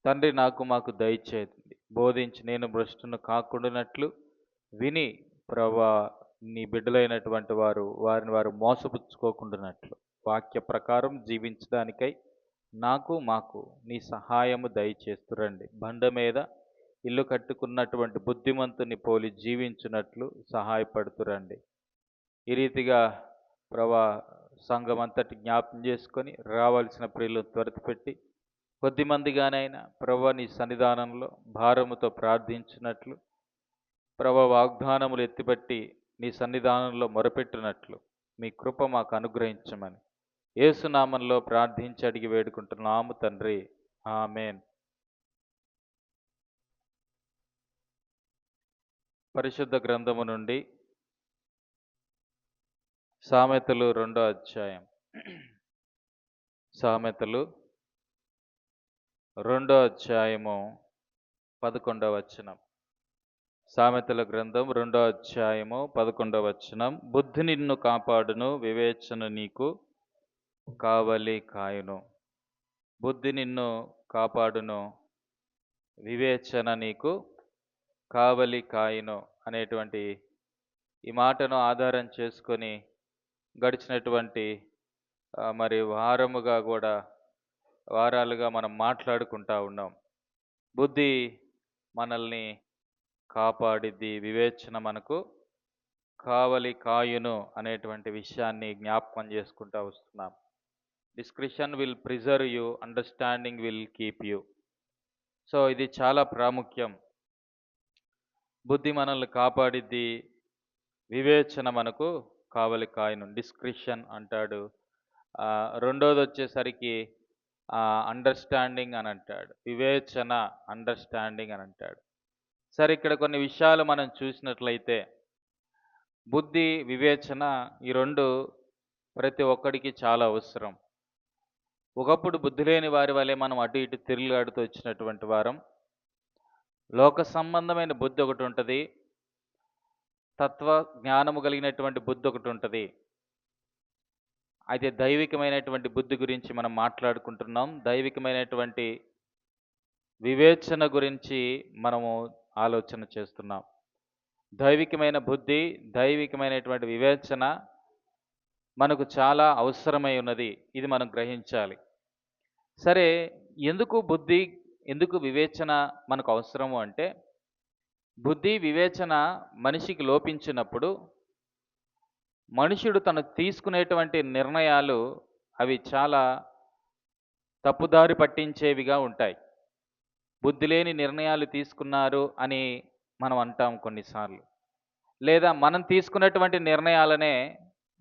తండ్రి నాకు మాకు దయచేయండి. బోధించి నేను భ్రష్టును కాకుండానట్లు విని ప్రభా నీ బిడ్డలైనటువంటి వారిని వారు మోసపుచ్చుకోకుండానట్లు వాక్య ప్రకారం జీవించడానికై నాకు మాకు నీ సహాయము దయచేస్తురండి. బండ మీద ఇల్లు కట్టుకున్నటువంటి బుద్ధిమంతుని పోలి జీవించున్నట్లు సహాయపడుతురండి. ఈ రీతిగా ప్రభా సంఘమంతటి జ్ఞాపం చేసుకొని రావాల్సిన ప్రియులను త్వరితపెట్టి కొద్దిమందిగానైనా ప్రభా నీ సన్నిధానంలో భారముతో ప్రార్థించినట్లు ప్రభా వాగ్దానములు ఎత్తిపట్టి నీ సన్నిధానంలో మొరపెట్టినట్లు మీ కృప మాకు అనుగ్రహించమని యేసునామంలో ప్రార్థించి అడిగి వేడుకుంటున్నాము తండ్రి. ఆమేన్. పరిశుద్ధ గ్రంథము నుండి సామెతలు 2వ అధ్యాయం. సామెతలు 2వ అధ్యాయము 11వ వచనం. సామెతల గ్రంథం 2వ అధ్యాయము 11వ వచనం. బుద్ధి నిన్ను కాపాడును, వివేచన నీకు కావలి కాయును. బుద్ధి నిన్ను కాపాడును, వివేచన నీకు కావలి కాయును అనేటువంటి ఈ మాటను ఆధారం చేసుకొని గడిచినటువంటి మరి వారాలుగా మనం మాట్లాడుకుంటా ఉన్నాం. బుద్ధి మనల్ని కాపాడిద్ది, వివేచన మనకు కావలి కాయును అనేటువంటి విషయాన్ని జ్ఞాపకం చేసుకుంటా వస్తున్నాం. Discretion will preserve you, understanding will keep you. So ఇది చాలా ప్రాముఖ్యం. బుద్ధి మనల్ని కాపాడిద్ది, వివేచన మనకు కావలి కాయును. డిస్క్రిషన్ అంటాడు. రెండోది వచ్చేసరికి అండర్స్టాండింగ్ అని అంటాడు. వివేచన, అండర్స్టాండింగ్ అని అంటాడు. సరే, ఇక్కడ కొన్ని విషయాలు మనం చూసినట్లయితే బుద్ధి, వివేచన ఈ రెండు ప్రతి ఒక్కడికి చాలా అవసరం. ఒకప్పుడు బుద్ధి లేని వారి వలె మనం అటు ఇటు తిరుగులాడుతూ వచ్చినటువంటి వారం. లోక సంబంధమైన బుద్ధి ఒకటి ఉంటుంది, తత్వ జ్ఞానము కలిగినటువంటి బుద్ధి ఒకటి ఉంటుంది. అయితే దైవికమైనటువంటి బుద్ధి గురించి మనం మాట్లాడుకుంటున్నాం. దైవికమైనటువంటి వివేచన గురించి మనము ఆలోచన చేస్తున్నాం. దైవికమైన బుద్ధి, దైవికమైనటువంటి వివేచన మనకు చాలా అవసరమై ఉన్నది. ఇది మనం గ్రహించాలి. సరే, ఎందుకు బుద్ధి, ఎందుకు వివేచన మనకు అవసరము అంటే, బుద్ధి వివేచన మనిషికి లోపించినప్పుడు మనుషుడు తను తీసుకునేటువంటి నిర్ణయాలు అవి చాలా తప్పుదారి పట్టించేవిగా ఉంటాయి. బుద్ధి లేని నిర్ణయాలు తీసుకున్నారు అని మనం అంటాం కొన్నిసార్లు. లేదా మనం తీసుకున్నటువంటి నిర్ణయాలనే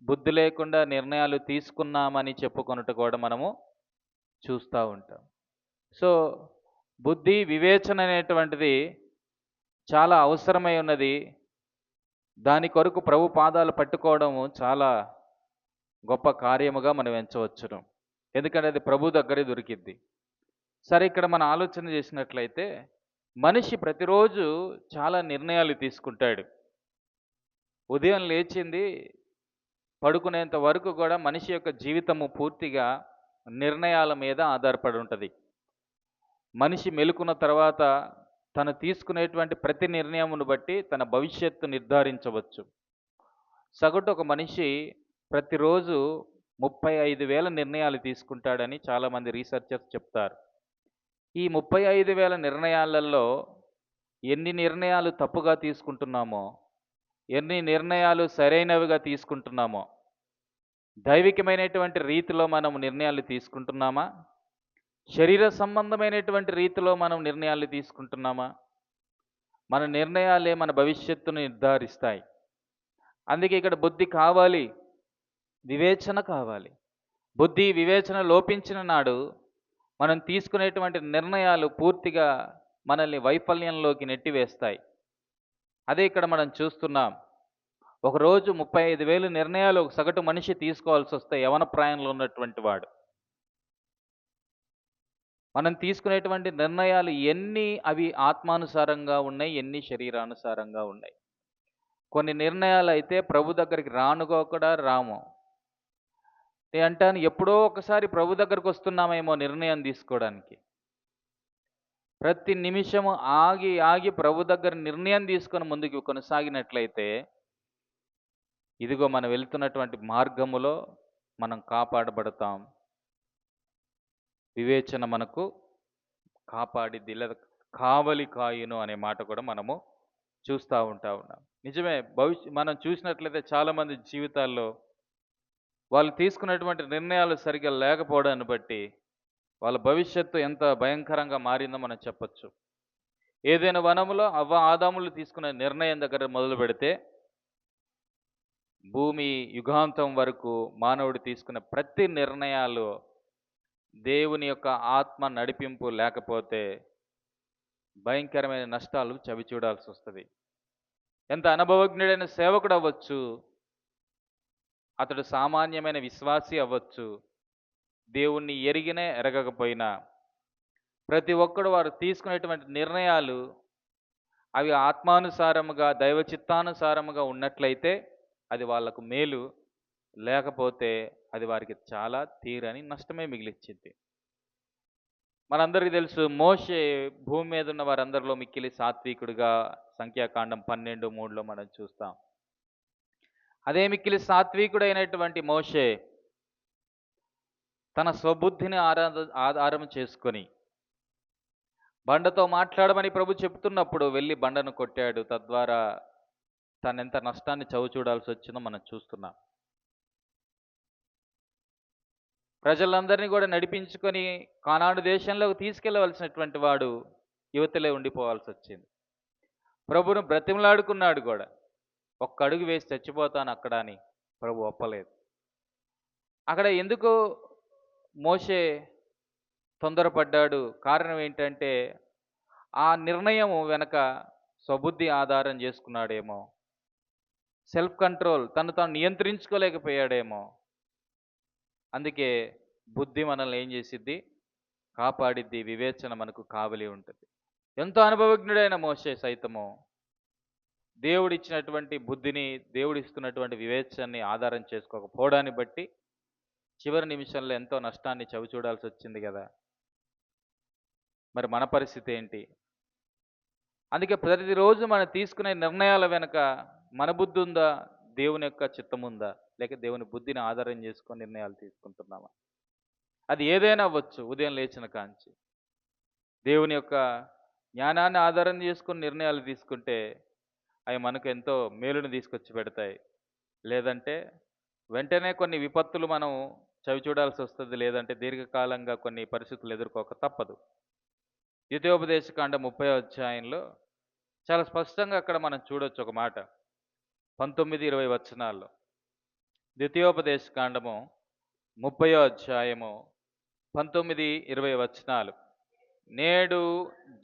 బుద్ధి లేకుండా నిర్ణయాలు తీసుకున్నామని చెప్పుకొనుట కూడా మనము చూస్తూ ఉంటాం. సో బుద్ధి, వివేచన అనేటువంటిది చాలా అవసరమై ఉన్నది. దాని కొరకు ప్రభు పాదాలు పట్టుకోవడము చాలా గొప్ప కార్యముగా మనం ఎంచవచ్చును. ఎందుకంటే అది ప్రభు దగ్గరే దొరికిద్ది. సరే, ఇక్కడ మనం ఆలోచన చేసినట్లయితే మనిషి ప్రతిరోజు చాలా నిర్ణయాలు తీసుకుంటాడు. ఉదయం లేచింది పడుకునేంత వరకు కూడా మనిషి యొక్క జీవితము పూర్తిగా నిర్ణయాల మీద ఆధారపడి ఉంటుంది. మనిషి మెలుకున్న తర్వాత తను తీసుకునేటువంటి ప్రతి నిర్ణయమును బట్టి తన భవిష్యత్తు నిర్ధారించవచ్చు. సగటు ఒక మనిషి ప్రతిరోజు 35,000 నిర్ణయాలు తీసుకుంటాడని చాలామంది రీసెర్చర్స్ చెప్తారు. ఈ 35,000 నిర్ణయాలలో ఎన్ని నిర్ణయాలు తప్పుగా తీసుకుంటున్నామో, ఎన్ని నిర్ణయాలు సరైనవిగా తీసుకుంటున్నామో, దైవికమైనటువంటి రీతిలో మనం నిర్ణయాలు తీసుకుంటున్నామా, శరీర సంబంధమైనటువంటి రీతిలో మనం నిర్ణయాలు తీసుకుంటున్నామా? మన నిర్ణయాలే మన భవిష్యత్తును నిర్ధారిస్తాయి. అందుకే ఇక్కడ బుద్ధి కావాలి, వివేచన కావాలి. బుద్ధి, వివేచన లోపించిన నాడు మనం తీసుకునేటువంటి నిర్ణయాలు పూర్తిగా మనల్ని వైఫల్యంలోకి నెట్టివేస్తాయి. అదే ఇక్కడ మనం చూస్తున్నాం. ఒకరోజు 35,000 నిర్ణయాలు ఒక సగటు మనిషి తీసుకోవాల్సి వస్తే యవన ప్రాయంలో ఉన్నటువంటి వాడు. మనం తీసుకునేటువంటి నిర్ణయాలు ఎన్ని అవి ఆత్మానుసారంగా ఉన్నాయి, ఎన్ని శరీరానుసారంగా ఉన్నాయి. కొన్ని నిర్ణయాలు అయితే ప్రభు దగ్గరికి కూడా రాము. నేను అంటాను, ఎప్పుడో ఒకసారి ప్రభు దగ్గరకు వస్తున్నామేమో నిర్ణయం తీసుకోవడానికి. ప్రతి నిమిషము ఆగి ఆగి ప్రభు దగ్గర నిర్ణయం తీసుకొని ముందుకు కొనసాగినట్లయితే, ఇదిగో మనం వెళ్తున్నటువంటి మార్గములో మనం కాపాడబడతాం. వివేచన మనకు కాపాడిద్ది, లేదా కావలి కాయును అనే మాట కూడా మనము ఉన్నాం. నిజమే, మనం చూసినట్లయితే చాలామంది జీవితాల్లో వాళ్ళు తీసుకున్నటువంటి నిర్ణయాలు సరిగ్గా లేకపోవడాన్ని బట్టి వాళ్ళ భవిష్యత్తు ఎంత భయంకరంగా మారిందో మనం చెప్పొచ్చు. ఏదైనా వనములో అవ్వ ఆదాములు తీసుకున్న నిర్ణయం దగ్గర మొదలు పెడితే భూమి యుగాంతం వరకు మానవుడు తీసుకున్న ప్రతి నిర్ణయాలు దేవుని యొక్క ఆత్మ నడిపింపు లేకపోతే భయంకరమైన నష్టాలు చవిచూడాల్సి వస్తుంది. ఎంత అనుభవజ్ఞుడైన సేవకుడు అవ్వచ్చు, అతడు సామాన్యమైన విశ్వాసి అవ్వచ్చు, దేవుణ్ణి ఎరిగినే ఎరగకపోయినా ప్రతి ఒక్కడు వారు తీసుకునేటువంటి నిర్ణయాలు అవి ఆత్మానుసారముగా దైవ చిత్తానుసారముగా ఉన్నట్లయితే అది వాళ్లకు మేలు, లేకపోతే అది వారికి చాలా తీరని నష్టమే మిగిలిచ్చింది. మనందరికీ తెలుసు, మోషే భూమి మీద ఉన్న వారందరిలో మిక్కిలి సాత్వికుడిగా సంఖ్యాకాండం 12:3లో మనం చూస్తాం. అదే మిక్కిలి సాత్వికుడైనటువంటి మోషే తన స్వబుద్ధిని ఆధారం చేసుకొని బండతో మాట్లాడమని ప్రభు చెప్తున్నప్పుడు వెళ్ళి బండను కొట్టాడు. తద్వారా తనెంత నష్టాన్ని చవిచూడాల్సి వచ్చిందో మనం చూస్తున్నాం. ప్రజలందరినీ కూడా నడిపించుకొని కానాను దేశంలోకి తీసుకెళ్లవలసినటువంటి వాడు యువతలే ఉండిపోవాల్సి వచ్చింది. ప్రభును బ్రతిమలాడుకున్నాడు కూడా, ఒక్క అడుగు వేసి చచ్చిపోతాను అక్కడ అని ప్రభు ఒప్పలేదు. అక్కడ ఎందుకు మోషే తొందరపడ్డాడు? కారణం ఏంటంటే ఆ నిర్ణయం వెనక స్వబుద్ధి ఆధారం చేసుకున్నాడేమో, సెల్ఫ్ కంట్రోల్, తను తాను నియంత్రించుకోలేకపోయాడేమో. అందుకే బుద్ధి మనల్ని ఏం చేసిద్ది? కాపాడిద్ది. వివేచన మనకు కావలి ఉంటుంది. ఎంతో అనుభవజ్ఞుడైన మోషే సైతము దేవుడిచ్చినటువంటి బుద్ధిని, దేవుడిస్తున్నటువంటి వివేచనని ఆధారం చేసుకోకపోవడాన్ని బట్టి చివరి నిమిషంలో ఎంతో నష్టాన్ని చవిచూడాల్సి వచ్చింది కదా. మరి మన పరిస్థితి ఏంటి? అందుకే ప్రతిరోజు మనం తీసుకునే నిర్ణయాల వెనుక మన బుద్ధి ఉందా, దేవుని యొక్క చిత్తం ఉందా, లేక దేవుని బుద్ధిని ఆధారం చేసుకొని నిర్ణయాలు తీసుకుంటున్నామా? అది ఏదైనా అవ్వచ్చు. ఉదయం లేచిన కాంచి దేవుని యొక్క జ్ఞానాన్ని ఆధారం చేసుకుని నిర్ణయాలు తీసుకుంటే అవి మనకు ఎంతో మేలును తీసుకొచ్చి పెడతాయి. లేదంటే వెంటనే కొన్ని విపత్తులు మనం చవిచూడాల్సి వస్తుంది. లేదంటే దీర్ఘకాలంగా కొన్ని పరిస్థితులు ఎదుర్కోక తప్పదు. ద్వితీయోపదేశకాండ 30వ అధ్యాయంలో చాలా స్పష్టంగా అక్కడ మనం చూడొచ్చు ఒక మాట, 19-20 వచనాల్లో. ద్వితీయోపదేశకాండము 30వ అధ్యాయము 19-20 వచనాలు. నేడు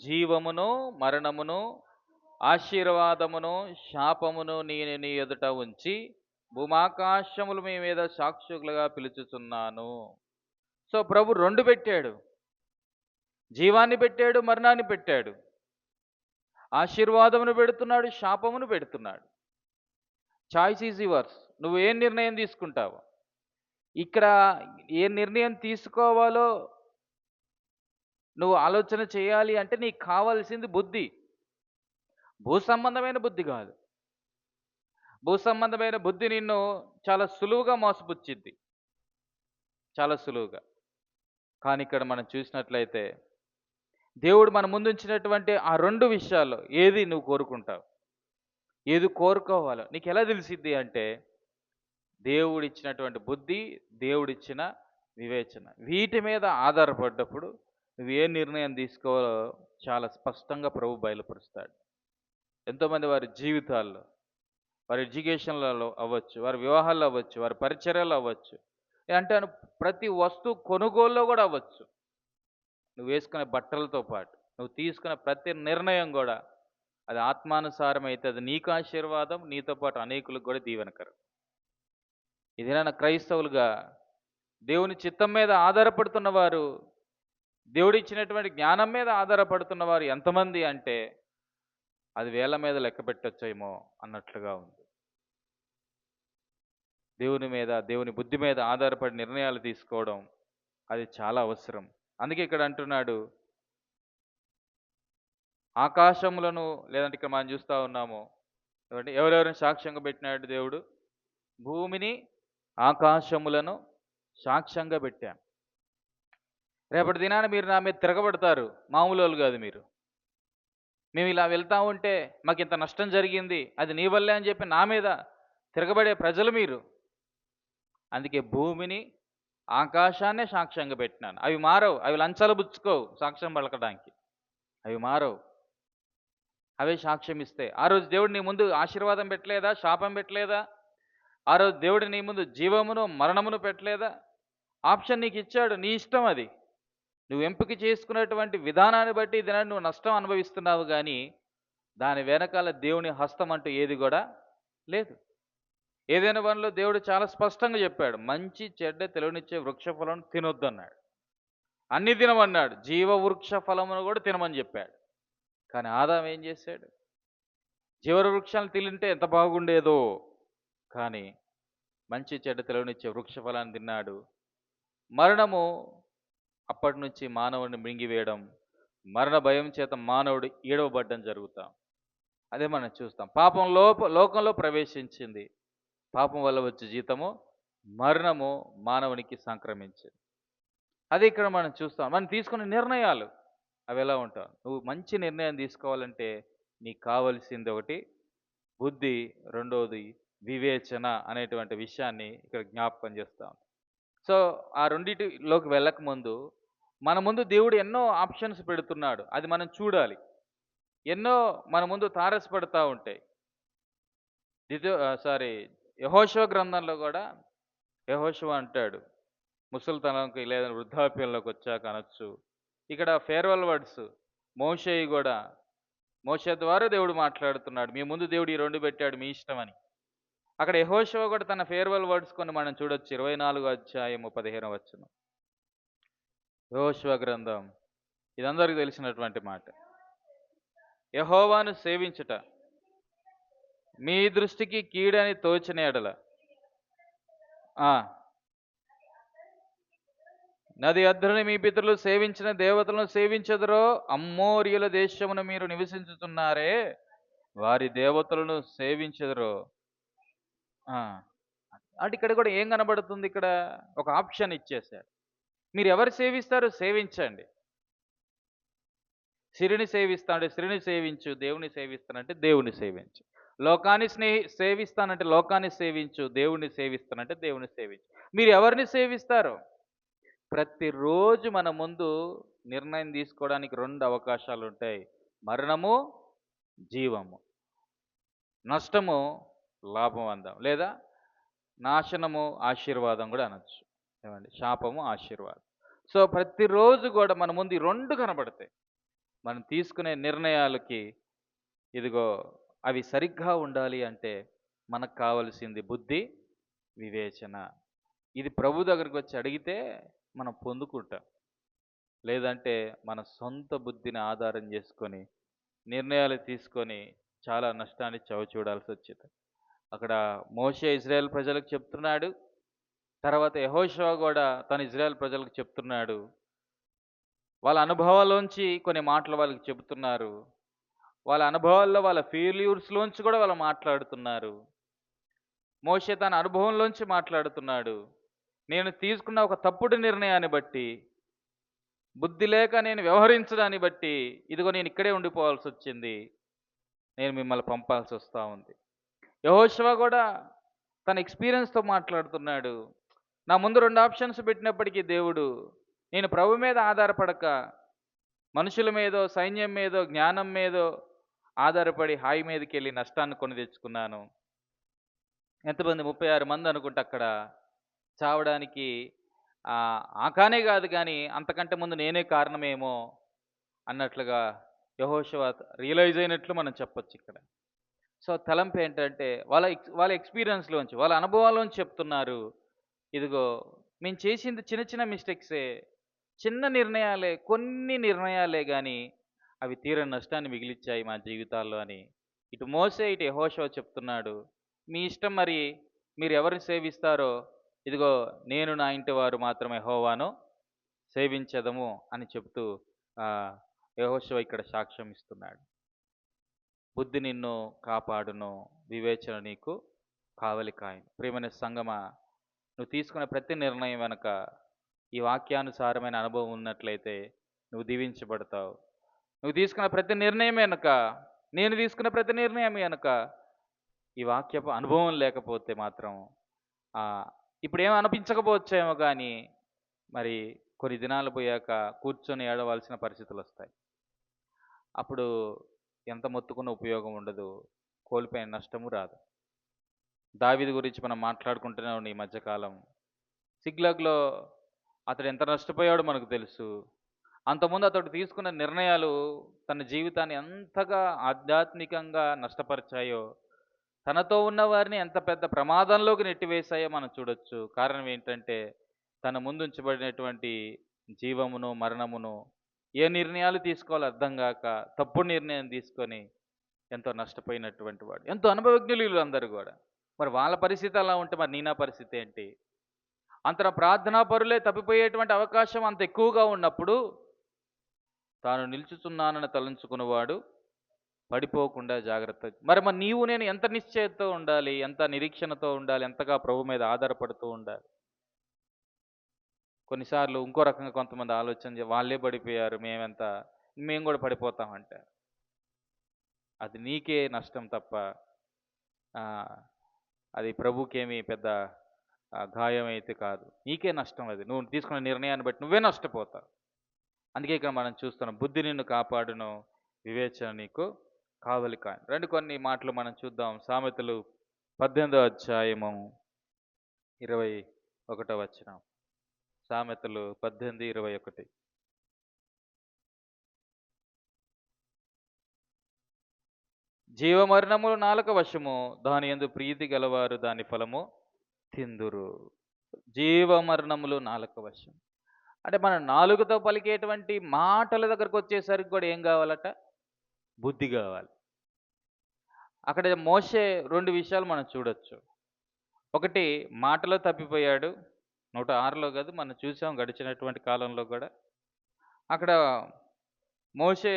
జీవమును మరణమును ఆశీర్వాదమును శాపమును నేను నీ ఎదుట ఉంచి భూమాకాశములు మీ మీద సాక్షులుగా పిలుచుచున్నాను. సో ప్రభు రెండు పెట్టాడు, జీవాన్ని పెట్టాడు, మరణాన్ని పెట్టాడు, ఆశీర్వాదమును పెడుతున్నాడు, శాపమును పెడుతున్నాడు. Choice is yours. నువ్వు ఏం నిర్ణయం తీసుకుంటావు? ఇక్కడ ఏ నిర్ణయం తీసుకోవాలో నువ్వు ఆలోచన చేయాలి అంటే నీకు కావాల్సింది బుద్ధి. భూ సంబంధమైన బుద్ధి కాదు. భూ సంబంధమైన బుద్ధి నిన్ను చాలా సులువుగా మోసపుచ్చిద్ది, చాలా సులువుగా. కానీ ఇక్కడ మనం చూసినట్లయితే దేవుడు మన ముందుంచినటువంటి ఆ రెండు విషయాల్లో ఏది నువ్వు కోరుకుంటావు, ఏది కోరుకోవాలో నీకు ఎలా తెలిసిద్ది అంటే దేవుడిచ్చినటువంటి బుద్ధి, దేవుడిచ్చిన వివేచన, వీటి మీద ఆధారపడ్డప్పుడు నువ్వు ఏ నిర్ణయం తీసుకోవాలో చాలా స్పష్టంగా ప్రభు బయలుపరుస్తాడు. ఎంతోమంది వారి జీవితాల్లో, వారి ఎడ్యుకేషన్లలో అవ్వచ్చు, వారి వివాహాల్లో అవ్వచ్చు, వారి పరిచర్యలు అవ్వచ్చు, అంటే ప్రతి వస్తువు కొనుగోలులో కూడా అవ్వచ్చు. నువ్వు వేసుకునే బట్టలతో పాటు నువ్వు తీసుకునే ప్రతి నిర్ణయం కూడా అది ఆత్మానుసారం అయితే అది నీకు ఆశీర్వాదం, నీతో పాటు అనేకులకు కూడా దీవెనకరం. ఇదేనా క్రైస్తవులుగా దేవుని చిత్తం మీద ఆధారపడుతున్న వారు, దేవుడిచ్చినటువంటి జ్ఞానం మీద ఆధారపడుతున్న వారు ఎంతమంది అంటే అది వేల మీద లెక్క పెట్టొచ్చేమో అన్నట్లుగా ఉంది. దేవుని మీద, దేవుని బుద్ధి మీద ఆధారపడి నిర్ణయాలు తీసుకోవడం అది చాలా అవసరం. అందుకే ఇక్కడ అంటున్నాడు, ఆకాశములను లేదంటే ఇక్కడ మనం చూస్తా ఉన్నాము. ఏవండి ఎవరెవరిని సాక్ష్యంగా పెట్టినాడు దేవుడు? భూమిని, ఆకాశములను సాక్ష్యంగా పెట్టాను. రేపటి దినాన మీరు నా మీద తిరగబడతారు. మామూలోళ్ళు గాదు మీరు. మేమిలా వెళ్తా ఉంటే మాకింత నష్టం జరిగింది. అది నీ వల్లే అని చెప్పి నా మీద తిరగబడే ప్రజలు మీరు. అందుకే భూమిని, ఆకాశాన్నే సాక్ష్యంగా పెట్టినాను. అవి మారవు. అవి లంచాలు పుచ్చుకోవు సాక్ష్యం పలకడానికి. అవి మారవు. అవే సాక్ష్యం ఇస్తాయి. ఆ రోజు దేవుడు నీ ముందు ఆశీర్వాదం పెట్టలేదా? శాపం పెట్టలేదా? ఆ రోజు దేవుడు నీ ముందు జీవమును, మరణమును పెట్టలేదా? ఆప్షన్ నీకిచ్చాడు. నీ ఇష్టం అది. నువ్వు ఎంపిక చేసుకున్నటువంటి విధానాన్ని బట్టి ఈ దినాన్ని నువ్వు నష్టం అనుభవిస్తున్నావు గానీ, దాని వెనకాల దేవుని హస్తం అంటూ ఏది గూడా లేదు. ఏదైనా వనంలో దేవుడు చాలా స్పష్టంగా చెప్పాడు. మంచి, చెడ్డ తెలివినిచ్చే వృక్ష ఫలం తినొద్దన్నాడు. అన్ని తినమన్నాడు. జీవ వృక్ష ఫలమును గూడా తినమని జెప్పాడు. కానీ ఆదాం ఏం జేశాడు? జీవ వృక్షాలను తింటే ఎంత బాగుండేదో! కానీ మంచి, చెడ్డ తెలివినిచ్చే వృక్ష ఫలాన్ని తిన్నాడు. మరణము అప్పటినుంచి మానవుడిని మింగివేయడం, మరణ భయం చేత మానవుడు ఈడవబడ్డం జరుగుతా. అదే మనం చూస్తాం. పాపం లోకంలో ప్రవేశించింది. పాపం వల్ల వచ్చే జీతము మరణము మానవునికి సంక్రమించింది. అదే ఇక్కడ మనం చూస్తాం. మనం తీసుకునే నిర్ణయాలు అవి ఎలా ఉంటాయి? నువ్వు మంచి నిర్ణయం తీసుకోవాలంటే నీకు కావాల్సింది ఒకటి బుద్ధి, రెండోది వివేచన అనేటువంటి విషయాన్ని ఇక్కడ జ్ఞాపకం చేస్తాం. సో, ఆ రెండిటిలోకి వెళ్ళకముందు మన ముందు దేవుడు ఎన్నో ఆప్షన్స్ పెడుతున్నాడు. అది మనం చూడాలి. ఎన్నో మన ముందు తారసపడతా ఉంటాయి. సారీ, యెహోషువ గ్రంథంలో గూడా యెహోషువ అంటాడు. ముసలితనంకి లేదా వృద్ధాప్యంలోకి వచ్చాక అనొచ్చు. ఇక్కడ ఫేర్‌వెల్ వర్డ్స్ మోషేయి గూడా మోషే ద్వారా దేవుడు మాట్లాడుతున్నాడు. మీ ముందు దేవుడు ఈ 2 పెట్టాడు మీ ఇష్టమని. అక్కడ యెహోషువ గూడా తన ఫేర్‌వెల్ వర్డ్స్ కొన్ని మనం చూడొచ్చు. 24 అధ్యాయము 15 వచనం. యెహోషువ గ్రంథం ఇదందరికీ తెలిసినటువంటి మాట. యెహోవాను సేవించుట మీ దృష్టికి కీడని తోచిన యెడల ఆ! నది అద్దరిని మీ పితరులు సేవించిన దేవతలను సేవించెదరో, అమ్మోరీయుల దేశమున మీరు నివసించుచున్నారే, వారి దేవతలను సేవించెదరో. ఆ! అంటే ఇక్కడ కూడా ఏం కనబడుతుంది ఇక్కడ? ఒక ఆప్షన్ ఇచ్చేసాడు. మీరు ఎవరు సేవిస్తారో సేవించండి. సిరిని సేవిస్తానంటే సిరిని సేవించు, దేవుని సేవిస్తానంటే దేవుని సేవించు. లోకాన్ని సేవిస్తానంటే లోకాన్ని సేవించు, దేవుణ్ణి సేవిస్తానంటే దేవుని సేవించు. మీరు ఎవరిని సేవిస్తారో ప్రతిరోజు మన ముందు నిర్ణయం తీసుకోవడానికి 2 అవకాశాలుంటాయి. మరణము, జీవము. నష్టము, లాభం అందాం. లేదా నాశనము, ఆశీర్వాదం గూడా అనొచ్చు. ఏమండి? శాపము, ఆశీర్వాదం. సో, ప్రతిరోజు గూడా మన ముందు ఈ 2 కనబడతాయి. మనం తీసుకునే నిర్ణయాలకి ఇదిగో అవి సరిగ్గా ఉండాలి అంటే మనకు కావాల్సింది బుద్ధి, వివేచన. ఇది ప్రభు దగ్గరకొచ్చి అడిగితే మనం పొందుకుంటాం. లేదంటే మన సొంత బుద్ధిని ఆధారం చేసుకొని నిర్ణయాలు తీసుకొని చాలా నష్టాన్ని చవిచూడాల్సొచ్చింది. అక్కడ మోషే ఇజ్రాయెల్ ప్రజలకు చెప్తున్నాడు. తర్వాత యెహోషువ గూడా తన ఇజ్రాయెల్ ప్రజలకు చెప్తున్నాడు. వాళ్ళ అనుభవాల్లోంచి కొన్ని మాటలు వాళ్ళకి చెబుతున్నారు. వాళ్ళ అనుభవాల్లో వాళ్ళ ఫెయిల్యూర్స్‌లోంచి గూడా వాళ్ళు మాట్లాడుతున్నారు. మోషే తన అనుభవంలోంచి మాట్లాడుతున్నాడు. నేను తీసుకున్న ఒక తప్పుడు నిర్ణయాన్ని బట్టి బుద్ధి లేక నేను వ్యవహరించడాన్ని బట్టి, ఇదిగో నేను ఇక్కడే ఉండిపోవాల్సొచ్చింది. నేను మిమ్మల్ని పంపాల్సొస్తా ఉంది. యెహోషువ గూడా తన ఎక్స్‌పీరియన్స్‌తో మాట్లాడుతున్నాడు. నా ముందు 2 ఆప్షన్స్ పెట్టినప్పటికీ దేవుడు, నేను ప్రభు మీద ఆధారపడక, మనుషుల మీదో, సైన్యం మీదో, జ్ఞానం మీదో ఆధారపడి హాయి మీదకెళ్ళి నష్టాన్ని కొని తెచ్చుకున్నాను. ఎంతమంది 36 మంది అనుకుంటా అక్కడ చావడానికి ఆకానే గాదు గానీ, అంతకంటే ముందు నేనే కారణమేమో అన్నట్లుగా యెహోషువ రియలైజ్ అయినట్లు మనం చెప్పొచ్చిక్కడ. సో, తలంపేంటంటే వాళ్ళ ఎక్స్‌పీరియన్స్‌లోంచి, వాళ్ళ అనుభవాల్లోంచి చెప్తున్నారు. ఇదిగో మేము చేసింది చిన్న చిన్న మిస్టేక్సే. చిన్న నిర్ణయాలే, కొన్ని నిర్ణయాలే గానీ, అవి తీరని నష్టాన్ని మిగిలిచ్చాయి మా జీవితాల్లో అని. ఇటు మోషే, ఇటు యెహోషువ చెప్తున్నాడు. మీ ఇష్టం మరి మీరెవరిని సేవిస్తారో, ఇదిగో నేను నా ఇంటి వారు మాత్రమే యెహోవాను సేవించెదము అని చెప్తూ ఆహ్, యెహోషువ ఇక్కడ సాక్ష్యం ఇస్తున్నాడు. బుద్ధి నిన్ను కాపాడును, వివేచన నీకు కావలి కాయును. ప్రియమైన సంగమా, నువ్వు తీసుకున్న ప్రతి నిర్ణయం వెనక ఈ వాక్యానుసారమైన అనుభవం ఉన్నట్లయితే నువ్వు దీవించబడతావు. నువ్వు తీసుకున్న ప్రతి నిర్ణయం వెనక, నేను తీసుకున్న ప్రతి నిర్ణయం వెనక ఈ వాక్యపు అనుభవం లేకపోతే మాత్రం ఇప్పుడేం అనిపించకపోవచ్చేమో కానీ మరి కొన్ని దినాలు పోయాక కూర్చొని ఏడవలసిన పరిస్థితులు వస్తాయి. అప్పుడు ఎంత మొత్తుకున్న ఉపయోగం ఉండదు, కోల్పోయిన నష్టము రాదు. దావీదు గురించి మనం మాట్లాడుకుంటూనే ఉన్నాం ఈ మధ్యకాలం. సిగ్లగ్లో అతడు ఎంత నష్టపోయాడో మనకు తెలుసు. అంతకుముందు అతడు తీసుకున్న నిర్ణయాలు తన జీవితాన్ని ఎంతగా ఆధ్యాత్మికంగా నష్టపరిచాయో, తనతో ఉన్న వారిని ఎంత పెద్ద ప్రమాదంలోకి నెట్టివేశాయో మనం చూడొచ్చు. కారణం ఏంటంటే తన ముందు ఉంచబడినటువంటి జీవమును మరణమును ఏ నిర్ణయాలు తీసుకోవాలో అర్థం కాక తప్పుడు నిర్ణయం తీసుకొని ఎంతో నష్టపోయినటువంటి వాడు. ఎంతో అనుభవజ్ఞులు అందరూ కూడా. మరి వాళ్ళ పరిస్థితి అలా ఉంటే మరి నా పరిస్థితి ఏంటి? అంతన ప్రార్థనా పరులే తప్పిపోయేటువంటి అవకాశం అంత ఎక్కువగా ఉన్నప్పుడు తాను నిలుచుచున్నానని తలంచుకున్నవాడు పడిపోకుండా జాగ్రత్త. మరి మరి నీవు నేను ఎంత నిశ్చయతతో ఉండాలి, ఎంత నిరీక్షణతో ఉండాలి, ఎంతగా ప్రభు మీద ఆధారపడుతూ ఉండాలి. కొన్నిసార్లు ఇంకో రకంగా కొంతమంది ఆలోచన వాళ్ళే పడిపోయారు, మేము కూడా పడిపోతామంటారు. అది నీకే నష్టం తప్ప అది ప్రభుకేమీ పెద్ద గాయం అయితే కాదు. నీకే నష్టం. అది నువ్వు తీసుకున్న నిర్ణయాన్ని బట్టి నువ్వే నష్టపోతావు. అందుకే ఇక్కడ మనం చూస్తున్నాం, బుద్ధి నిన్ను కాపాడును, వివేచన నీకు కావలి కాను. రెండు కొన్ని మాటలు మనం చూద్దాం. సామెతలు 18వ అధ్యాయము 21వ వచనం. సామెతలు 18:21. జీవమరణములు నాలుక వశము, దాని యందు ప్రీతి గలవారు దాని ఫలము తిందురు. జీవమరణములు నాలుక వశం అంటే మన నాలుగుతో పలికేటువంటి మాటల దగ్గరకు వచ్చేసరికి కూడా ఏం కావాలట? బుద్ధి కావాలి. అక్కడ మోషే 2 విషయాలు మనం చూడొచ్చు. ఒకటి, మాటలో తప్పిపోయాడు. 106లో కాదు, మనం చూసాం గడిచినటువంటి కాలంలో కూడా. అక్కడ మోషే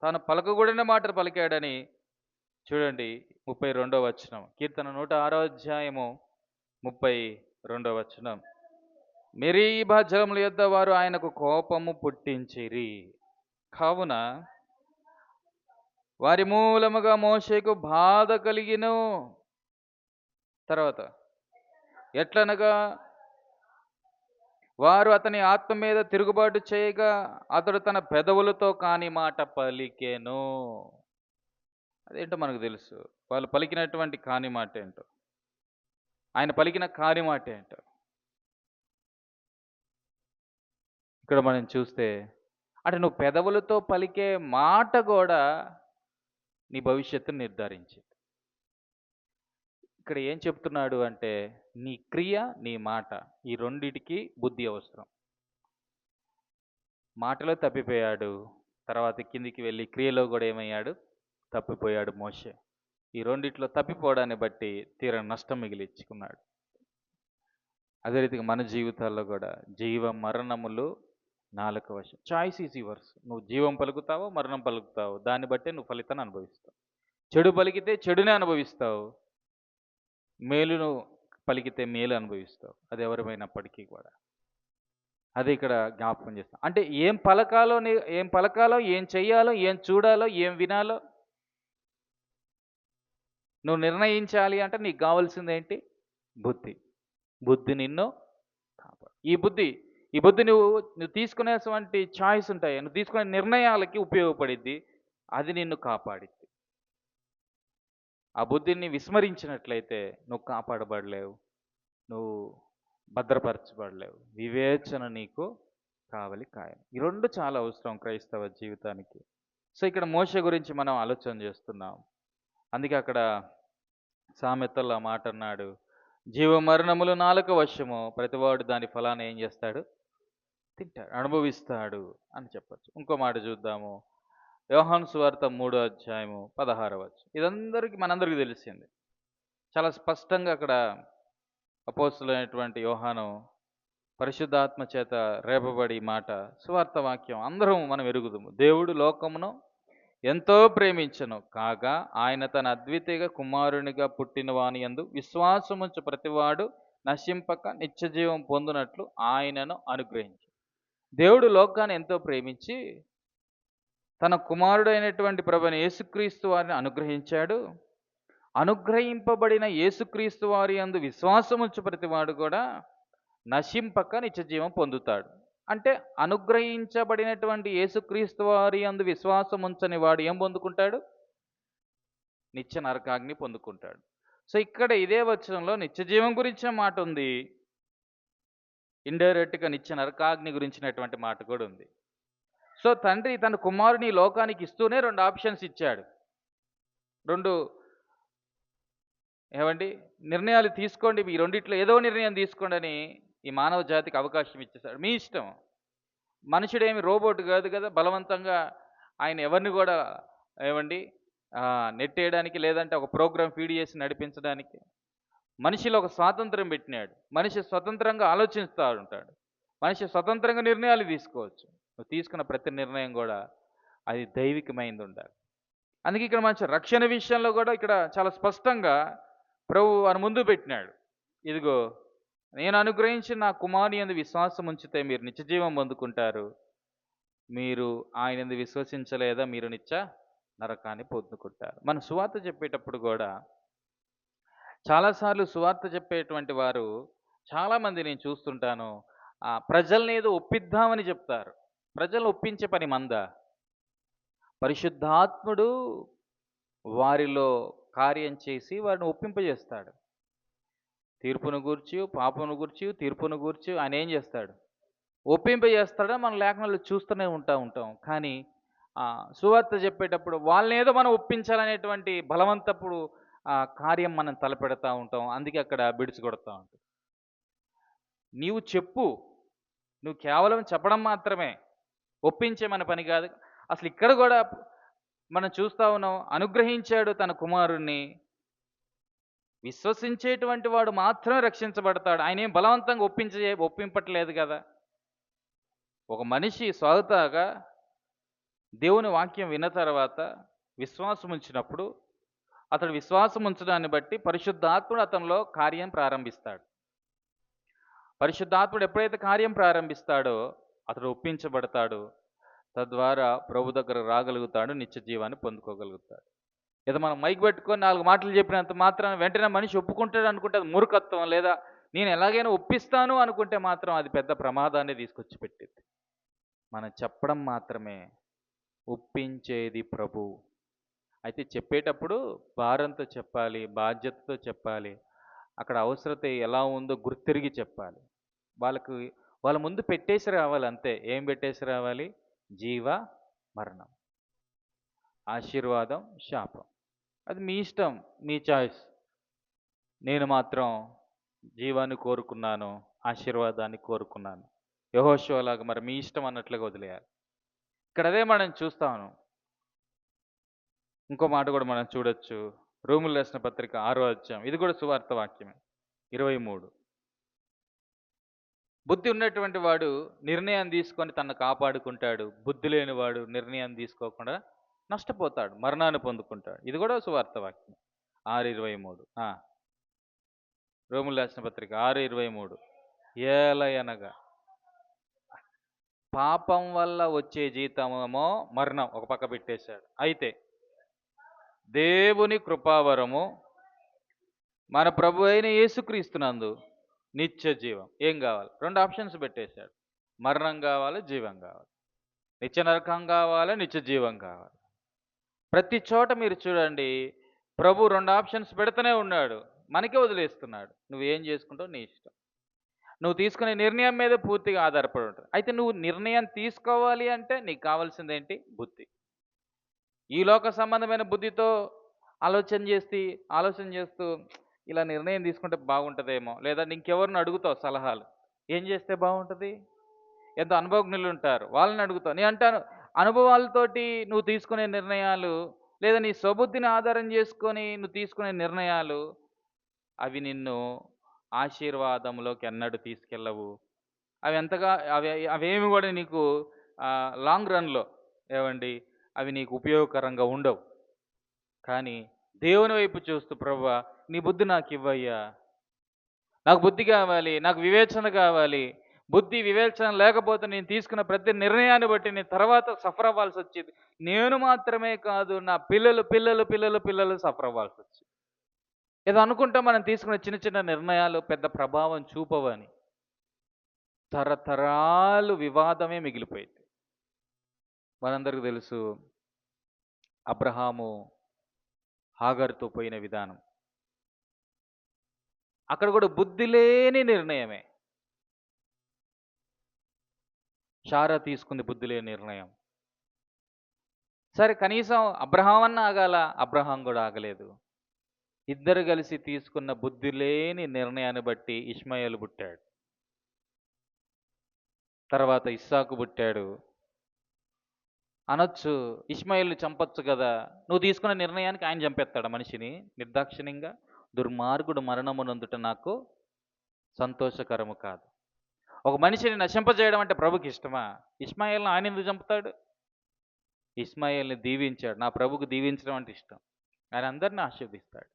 తాను పలకకూడని మాటలు పలికాడని చూడండి 32వ వచనం. కీర్తన 106వ అధ్యాయము 32వ వచనం. మెరీబా జలముల యొద్ద వారు ఆయనకు కోపము పుట్టించిరి, కావున వారి మూలముగా మోషేకు బాధ కలిగిను. తర్వాత ఎట్లనగా వారు అతని ఆత్మ మీద తిరుగుబాటు చేయగా అతడు తన పెదవులతో కాని మాట పలికెను. అదేంటో మనకు తెలుసు, వాళ్ళు పలికినటువంటి కాని మాట ఏంటో, ఆయన పలికిన కాని మాట ఏంటో. ఇక్కడ మనం చూస్తే అంటే నువ్వు పెదవులతో పలికే మాట కూడా నీ భవిష్యత్తును నిర్ధారించింది. ఇక్కడ ఏం చెప్తున్నాడు అంటే నీ క్రియ, నీ మాట, ఈ రెండిటికి బుద్ధి అవసరం. మాటలో తప్పిపోయాడు, తర్వాత కిందికి వెళ్ళి క్రియలో కూడా ఏమయ్యాడు? తప్పిపోయాడు మోషే. ఈ రెండిట్లో తప్పిపోవడాన్ని బట్టి తీర నష్టం మిగిలించుకున్నాడు. అదే రీతిగా మన జీవితాల్లో కూడా జీవ మరణములు నాలుక వశం. Choice is yours. నువ్వు జీవం పలుకుతావో మరణం పలుకుతావు, దాన్ని బట్టే నువ్వు ఫలితాన్ని అనుభవిస్తావు. చెడు పలికితే చెడునే అనుభవిస్తావు, మేలును పలికితే మేలు అనుభవిస్తావు. అది ఎవరిమైనప్పటికీ కూడా. అది ఇక్కడ జ్ఞాపకం చేస్తాం. అంటే ఏం పలకాలో, ఏం చెయ్యాలో, ఏం చూడాలో, ఏం వినాలో నువ్వు నిర్ణయించాలి అంటే నీకు కావాల్సింది ఏంటి? బుద్ధి. బుద్ధి నిన్ను కాపాడు. ఈ బుద్ధి నువ్వు తీసుకునేటువంటి చాయిస్ ఉంటాయి, నువ్వు తీసుకునే నిర్ణయాలకి ఉపయోగపడిద్ది. అది నిన్ను కాపాడిద్ది. ఆ బుద్ధిని విస్మరించినట్లయితే నువ్వు కాపాడబడలేవు, నువ్వు భద్రపరచబడలేవు. వివేచన నీకు కావలి కాయను. ఈ రెండు చాలా అవసరం క్రైస్తవ జీవితానికి. సో ఇక్కడ మోషే గురించి మనం ఆలోచన చేస్తున్నాం. అందుకే అక్కడ సామెతల్లో ఆ మాట అన్నాడు, జీవ మరణములు నాలుక వశము, ప్రతివాడు దాని ఫలాన్ని ఏం చేస్తాడు? తింటాడు, అనుభవిస్తాడు అని చెప్పచ్చు. ఇంకో మాట చూద్దాము. యోహాను సువార్త 3వ అధ్యాయము 16వ వచనం. మనందరికీ తెలిసింది. చాలా స్పష్టంగా అక్కడ అపోస్తులైనటువంటి యోహాను పరిశుద్ధాత్మ చేత రేపబడి ఈ మాట సువార్త వాక్యం అందరం మనం ఎరుగుదుము. దేవుడు లోకమును ఎంతో ప్రేమించెను కాగా ఆయన తన అద్వితీయ కుమారునిగా పుట్టిన వాని యందు విశ్వాసముంచు ప్రతివాడు నశింపక నిత్యజీవం పొందునట్లు ఆయనను అనుగ్రహించి. దేవుడు లోకాన్ని ఎంతో ప్రేమించి తన కుమారుడైనటువంటి ప్రభువైన యేసుక్రీస్తు వారిని అనుగ్రహించాడు. అనుగ్రహింపబడిన యేసుక్రీస్తు వారి యందు విశ్వాసముంచు ప్రతివాడు కూడా నశింపక నిత్యజీవం పొందుతాడు. అంటే అనుగ్రహించబడినటువంటి యేసుక్రీస్తు వారి యందు విశ్వాసం ఉంచని వాడు ఏం పొందుకుంటాడు? నిత్య నరకాగ్ని పొందుకుంటాడు. సో ఇక్కడ ఇదే వచనంలో నిత్యజీవం గురించిన మాట ఉంది. ఇండైరెక్ట్‌గా నిత్య నరకాగ్ని గురించినటువంటి మాట కూడా ఉంది. సో తండ్రి తన కుమారుని ఈ లోకానికి ఇస్తూనే 2 ఆప్షన్స్ ఇచ్చాడు. 2 ఏవండి నిర్ణయాలు తీసుకోండి. ఈ రెండిట్లో ఏదో నిర్ణయం తీసుకోండి అని ఈ మానవ జాతికి అవకాశం ఇచ్చేసాడు. మీ ఇష్టం. మనుషుడేమి రోబోట్ కాదు కదా! బలవంతంగా ఆయన ఎవరిని కూడా ఏవండి నెట్టేయడానికి లేదంటే ఒక ప్రోగ్రామ్ ఫీడ్ చేసి నడిపించడానికి. మనిషిలో ఒక స్వాతంత్రం పెట్టినాడు. మనిషి స్వతంత్రంగా ఆలోచిస్తూ ఉంటాడు. మనిషి స్వతంత్రంగా నిర్ణయాలు తీసుకోవచ్చు. నువ్వు తీసుకున్న ప్రతి నిర్ణయం కూడా అది దైవికమైంది ఉండాలి. అందుకే ఇక్కడ మంచి రక్షణ విషయంలో కూడా ఇక్కడ చాలా స్పష్టంగా ప్రభువు వారి ముందు పెట్టినాడు. ఇదిగో నేను అనుగ్రహించి నా కుమారుని యందు విశ్వాసం ఉంచితే మీరు నిత్యజీవం పొందుకుంటారు. మీరు ఆయన యందు విశ్వసించలేదా మీరు నిత్య నరకాన్ని పొందుకుంటారు. మన సువార్త చెప్పేటప్పుడు కూడా చాలాసార్లు సువార్త చెప్పేటువంటి వారు చాలామంది నేను చూస్తుంటాను. ప్రజల్ని ఏదో ఒప్పిద్దామని చెప్తారు. ప్రజలను ఒప్పించే పని మందా? పరిశుద్ధాత్ముడు వారిలో కార్యం చేసి వారిని ఒప్పింపజేస్తాడు. తీర్పును గూర్చి, పాపమును గూర్చి, తీర్పును గూర్చి ఆయన ఏం చేస్తాడు? ఒప్పింపజేస్తాడని మనం లేఖనాల్లో చూస్తూనే ఉంటాం. కానీ సువార్త చెప్పేటప్పుడు వాళ్ళనేదో మనం ఒప్పించాలనేటువంటి బలవంతపు కార్యం మనం తలపెడతా ఉంటాం. అందుకే అక్కడ బిడిసి కొడతా ఉంటాం. నీవు చెప్పు. నువ్వు కేవలం చెప్పడం మాత్రమే. ఒప్పించే మన పని కాదు. అసలు ఇక్కడ కూడా మనం చూస్తా ఉన్నాం. అనుగ్రహించాడు తన కుమారుణ్ణి. విశ్వసించేటువంటి వాడు మాత్రమే రక్షించబడతాడు. ఆయన ఏం బలవంతంగా ఒప్పింపట్లేదు కదా! ఒక మనిషి స్వతహాగా దేవుని వాక్యం విన్న తర్వాత విశ్వాసం ఉంచినప్పుడు అతడు విశ్వాసం ఉంచడాన్ని బట్టి పరిశుద్ధాత్ముడు అతనిలో కార్యం ప్రారంభిస్తాడు. పరిశుద్ధాత్ముడు ఎప్పుడైతే కార్యం ప్రారంభిస్తాడో అతడు ఒప్పించబడతాడు. తద్వారా ప్రభు దగ్గర రాగలుగుతాడు, నిత్య జీవాన్ని పొందుకోగలుగుతాడు. ఏదో మనం మైక్ పెట్టుకొని 4 మాటలు చెప్పినంత మాత్రాన వెంటనే మనిషి ఒప్పుకుంటాడు అనుకుంటే అది మూర్ఖత్వం. లేదా నేను ఎలాగైనా ఒప్పిస్తాను అనుకుంటే మాత్రం అది పెద్ద ప్రమాదాన్ని తీసుకొచ్చి పెట్టింది. మనం చెప్పడం మాత్రమే, ఒప్పించేది ప్రభు. అయితే చెప్పేటప్పుడు భారంతో చెప్పాలి, బాధ్యతతో చెప్పాలి. అక్కడ అవసరత ఎలా ఉందో గుర్తిరిగి చెప్పాలి. వాళ్ళ ముందు పెట్టేసి రావాలి అంతే. ఏం పెట్టేసి రావాలి? జీవ, మరణం, ఆశీర్వాదం, శాపం. అది మీ ఇష్టం, మీ చాయిస్. నేను మాత్రం జీవాన్ని కోరుకున్నాను, ఆశీర్వాదాన్ని కోరుకున్నాను. యెహోషువలాగా మరి మీ ఇష్టం అన్నట్లుగా వదిలేయాలి. ఇక్కడ అదే మనం చూస్తాను. ఇంకో మాట కూడా మనం చూడొచ్చు. రోమీయులకు రాసిన పత్రిక 6వ అధ్యాయం. ఇది కూడా సువార్త వాక్యమే. 23. బుద్ధి ఉన్నటువంటి వాడు నిర్ణయం తీసుకొని తనను కాపాడుకుంటాడు. బుద్ధి లేనివాడు నిర్ణయం తీసుకోకుండా నష్టపోతాడు, మరణాన్ని పొందుకుంటాడు. ఇది కూడా సువార్త వాక్యం. 6:23. రోమీయులకు రాసిన పత్రిక 6:23. ఏలయనగా పాపం వల్ల వచ్చే జీతమేమో మరణం, ఒక పక్క పెట్టేశాడు. అయితే దేవుని కృపావరము మన ప్రభు అయిన యేసుక్రీస్తునందు నిత్య జీవం. ఏం కావాలి? 2 ఆప్షన్స్ పెట్టేశాడు. మరణం కావాలి, జీవం కావాలి. నిత్య నరకం కావాలి, నిత్య జీవం కావాలి. ప్రతి చోట మీరు చూడండి, ప్రభు 2 ఆప్షన్స్ పెడుతూనే ఉన్నాడు. మనకే వదిలేస్తున్నాడు. నువ్వేం చేసుకుంటావు నీ ఇష్టం. నువ్వు తీసుకునే నిర్ణయం మీద పూర్తిగా ఆధారపడి ఉంటుంది. అయితే నువ్వు నిర్ణయం తీసుకోవాలి అంటే నీకు కావాల్సింది ఏంటి? బుద్ధి. ఈ లోక సంబంధమైన బుద్ధితో ఆలోచన చేస్తూ ఇలా నిర్ణయం తీసుకుంటే బాగుంటుందేమో, లేదా ఇంకెవరిని అడుగుతావు సలహాలు. ఏం చేస్తే బాగుంటుంది? ఎంతో అనుభవజ్ఞులు ఉంటారు, వాళ్ళని అడుగుతావు. నేను అంటాను, అనుభవాలతోటి నువ్వు తీసుకునే నిర్ణయాలు లేదా నీ స్వబుద్ధిని ఆధారం చేసుకొని నువ్వు తీసుకునే నిర్ణయాలు అవి నిన్ను ఆశీర్వాదంలోకి ఎన్నడూ తీసుకెళ్ళవు. అవి ఎంతగా అవేమి కూడా నీకు లాంగ్ రన్‌లో ఏవండి అవి నీకు ఉపయోగకరంగా ఉండవు. కానీ దేవుని వైపు చూస్తూ ప్రభువా నీ బుద్ధి నాకివ్వయ్యా. నాకు బుద్ధి కావాలి. నాకు వివేచన కావాలి. బుద్ధి, వివేచన లేకపోతే నేను తీసుకున్న ప్రతి నిర్ణయాన్ని బట్టి నేను తర్వాత సఫర్ అవ్వాల్సొచ్చేది. నేను మాత్రమే కాదు నా పిల్లలు, పిల్లలు, పిల్లలు, పిల్లలు సఫర్ అవ్వాల్సొచ్చేది. ఏదో అనుకుంటాం మనం తీసుకున్న చిన్న చిన్న నిర్ణయాలు పెద్ద ప్రభావం చూపవని. తరతరాలు వివాదమే మిగిలిపోయింది. మనందరికి తెలుసు అబ్రహాము హాగరుతో పోయిన విధానం. అక్కడ కూడా బుద్ధి లేని నిర్ణయమే. శారా తీసుకుంది బుద్ధి లేని నిర్ణయం. సరే కనీసం అబ్రహాం అన్నా ఆగాల. అబ్రహాం కూడా ఆగలేదు. ఇద్దరు కలిసి తీసుకున్న బుద్ధి లేని నిర్ణయాన్ని బట్టి ఇష్మాయేలు పుట్టాడు. తర్వాత ఇస్సాకు పుట్టాడు. అనొచ్చు ఇష్మాయేల్‌ని చంపొచ్చు గదా! నువ్వు తీసుకున్న నిర్ణయానికి ఆయన చంపేస్తాడా మనిషిని నిర్దాక్షిణ్యంగా? దుర్మార్గుడు మరణమునొందుట నాకు సంతోషకరము కాదు. ఒక మనిషిని నశింపజేయడం అంటే ప్రభుకి ఇష్టమా? ఇష్మాయేల్‌ని ఆయన ఎందుకు చంపుతాడు? ఇష్మాయేల్‌ని దీవించాడు. నా ప్రభుకు దీవించడం అంటే ఇష్టం. ఆయన అందరిని ఆశీర్వదిస్తాడు.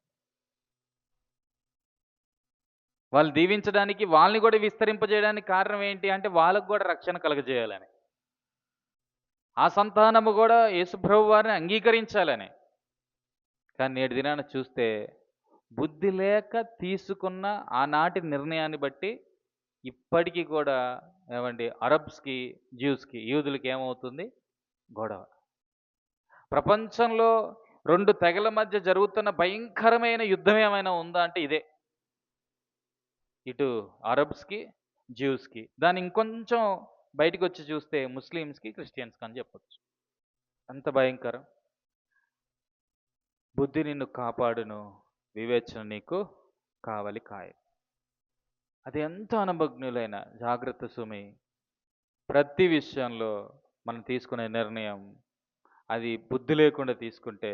వాళ్ళు దీవించడానికి వాళ్ళని కూడా విస్తరింపజేయడానికి కారణం ఏంటి అంటే వాళ్ళకు కూడా రక్షణ కలుగజేయాలని. ఆ సంతానము కూడా యేసుప్రభు వారిని అంగీకరించాలని. కానీ నేటి దినాన చూస్తే బుద్ధి లేక తీసుకున్న ఆనాటి నిర్ణయాన్ని బట్టి ఇప్పటికీ కూడా ఏమండి అరబ్స్‌కి, జ్యూస్‌కి యూదులకి ఏమవుతుంది? గొడవ. ప్రపంచంలో 2 తెగల మధ్య జరుగుతున్న భయంకరమైన యుద్ధం ఏమైనా ఉందా అంటే ఇదే. ఇటు అరబ్స్‌కి, జ్యూస్‌కి. దాన్ని ఇంకొంచెం బయటికొచ్చి చూస్తే ముస్లిమ్స్‌కి, క్రిస్టియన్స్‌కి అని చెప్పొచ్చు. అంత భయంకరం. బుద్ధి నిన్ను కాపాడును. వివేచన నీకు కావలి కాయ. అది ఎంత అనుభవజ్ఞులైన జాగ్రత్త సుమి. ప్రతి విషయంలో మనం తీసుకునే నిర్ణయం అది బుద్ధి లేకుండా తీసుకుంటే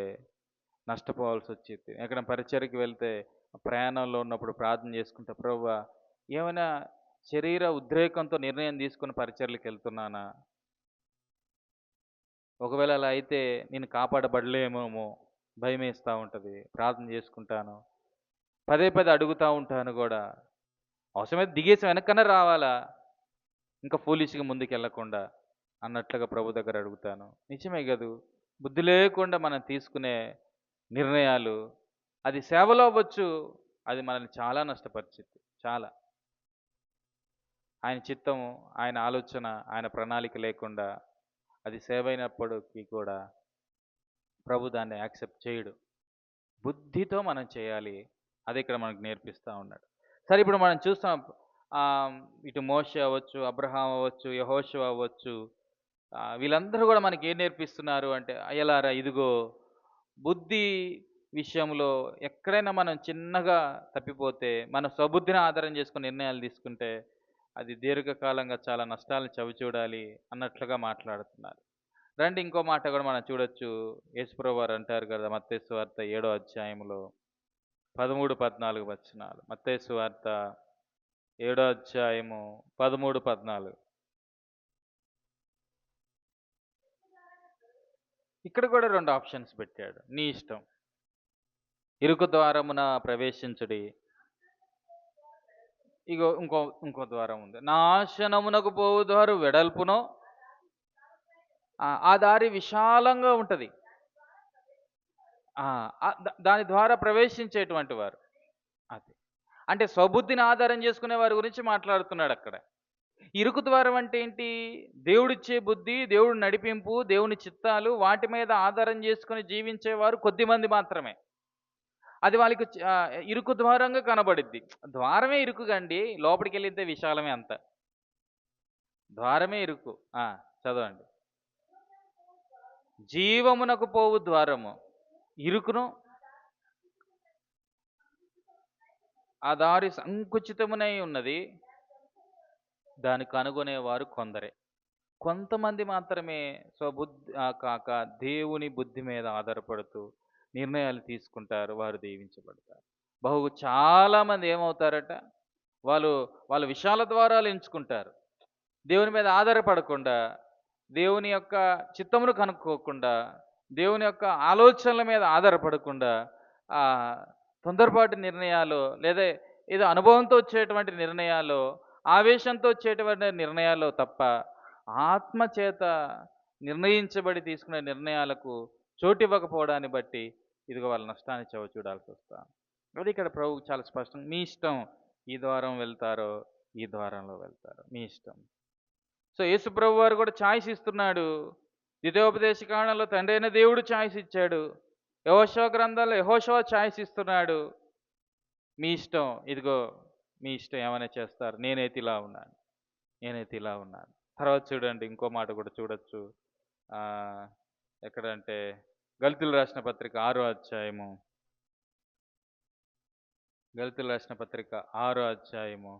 నష్టపోవాల్సొచ్చిద్ది. ఎక్కడైనా పరిచర్యకి వెళ్తే ప్రయాణంలో ఉన్నప్పుడు ప్రార్థన చేసుకుంటే ప్రభువా ఏమైనా శరీర ఉద్రేకంతో నిర్ణయం తీసుకొని పరిచర్యలకెళ్తున్నానా? ఒకవేళ అలా అయితే నేను కాపాడబడలేమేమో భయమేస్తా ఉంటది. ప్రార్థన చేసుకుంటాను. పదే పదే అడుగుతా ఉంటాను గూడా. అవసరమైతే దిగేసి వెనక్కనే రావాలా? ఇంకా ఫూలిష్‌గా ముందుకెళ్ళకుండా అన్నట్లుగా ప్రభు దగ్గర అడుగుతాను. నిజమే గదు. బుద్ధి లేకుండా మనం తీసుకునే నిర్ణయాలు అది సేవలో అవ్వచ్చు. అది మనల్ని చాలా నష్టపరిచిద్ది. చాలా. ఆయన చిత్తము, ఆయన ఆలోచన, ఆయన ప్రణాళిక లేకుండా అది సేవైనప్పటికి కూడా ప్రభు దాన్ని యాక్సెప్ట్ చేయడు. బుద్ధితో మనం చేయాలి. అది ఇక్కడ మనకు నేర్పిస్తా ఉన్నాడు. సరే ఇప్పుడు మనం చూస్తాం ఇటు మోషే అవ్వచ్చు, అబ్రహాం అవ్వచ్చు, యెహోషువ అవ్వచ్చు. వీళ్ళందరూ కూడా మనకి ఏం నేర్పిస్తున్నారు అంటే అయ్యలారా ఇదిగో బుద్ధి విషయంలో ఎక్కడైనా మనం చిన్నగా తప్పిపోతే మన స్వబుద్ధిని ఆధారం చేసుకొని నిర్ణయాలు తీసుకుంటే అది దీర్ఘకాలంగా చాలా నష్టాలను చవిచూడాలి అన్నట్లుగా మాట్లాడుతున్నారు. రండి ఇంకో మాట కూడా మనం చూడొచ్చు. యేసుప్రభు వారు అంటారు కదా మత్తయి సువార్త 7వ అధ్యాయంలో 13, 14 వచనాలు. మత్తయి సువార్త 7వ అధ్యాయము 13, 14. ఇక్కడ కూడా 2 ఆప్షన్స్ పెట్టాడు. నీ ఇష్టం. ఇరుకు ద్వారమున ప్రవేశించుడి. ఇగో ఇంకో ద్వారం ఉంది. నాశనమునకు పోవు ద్వారం వెడల్పునో ఆ దారి విశాలంగా ఉంటది. ఆ! దాని ద్వారా ప్రవేశించేటువంటి వారు. అది. అంటే స్వబుద్ధిని ఆధారం చేసుకునే వారి గురించి మాట్లాడుతున్నాడక్కడ. ఇరుకు ద్వారం అంటే ఏంటి? దేవుడిచ్చే బుద్ధి, దేవుడి నడిపింపు, దేవుని చిత్తాలు వాటి మీద ఆధారం చేసుకొని జీవించేవారు కొద్దిమంది మాత్రమే. అది వాళ్ళకి ఇరుకు ద్వారంగా కనబడిద్ది. ద్వారమే ఇరుకుగండి. లోపలికెళ్ళిద్దే విశాలమే అంత. ద్వారమే ఇరుకు. చదవండి. జీవమునకు పోవు ద్వారము. ఇరుకును ఆ దారి సంకుచితమునై ఉన్నది. దాన్ని కనుగొనేవారు కొందరే. కొంతమంది మాత్రమే కాక దేవుని బుద్ధి మీద ఆధారపడుతూ నిర్ణయాలు తీసుకుంటారు. వారు దీవించబడతారు. చాలామంది ఏమవుతారట? వాళ్ళు వాళ్ళ విశాల ద్వారాలు ఎంచుకుంటారు. దేవుని మీద ఆధారపడకుండా, దేవుని యొక్క చిత్తమును కనుక్కోకుండా, దేవుని యొక్క ఆలోచనల మీద ఆధారపడకుండా తొందరపాటు నిర్ణయాలు లేదా ఏదో అనుభవంతో వచ్చేటువంటి నిర్ణయాలు, ఆవేశంతో వచ్చేటువంటి నిర్ణయాలు తప్ప, ఆత్మ చేత నిర్ణయించబడి తీసుకునే నిర్ణయాలకు చోటివ్వకపోవడాన్ని బట్టి ఇదిగో వాళ్ళ నష్టాన్ని చవిచూడాల్సి వస్తా. అది ఇక్కడ ప్రభువు చాలా స్పష్టంగా మీ ఇష్టం. ఈ ద్వారం వెళ్తారో, ఈ ద్వారంలో వెళ్తారో మీ ఇష్టం. సో యేసు ప్రభు వారు కూడా ఛాయిస్ ఇస్తున్నాడు. ద్వితీయోపదేశ కాండంలో తండ్రి అయిన దేవుడు ఛాయిస్ ఇచ్చాడు. యెహోషువ గ్రంథంలో యెహోషువ ఛాయిస్ ఇస్తున్నాడు. మీ ఇష్టం. ఇదిగో మీ ఇష్టం ఏమైనా చేస్తారు. నేనైతే ఇలా ఉన్నాను. నేనైతే ఇలా ఉన్నాను. తర్వాత చూడండి ఇంకో మాట కూడా చూడొచ్చు. ఆహ్, ఎక్కడంటే గళితులు రాసిన పత్రిక 6వ అధ్యాయము. గళితులు రాసిన పత్రిక 6వ అధ్యాయము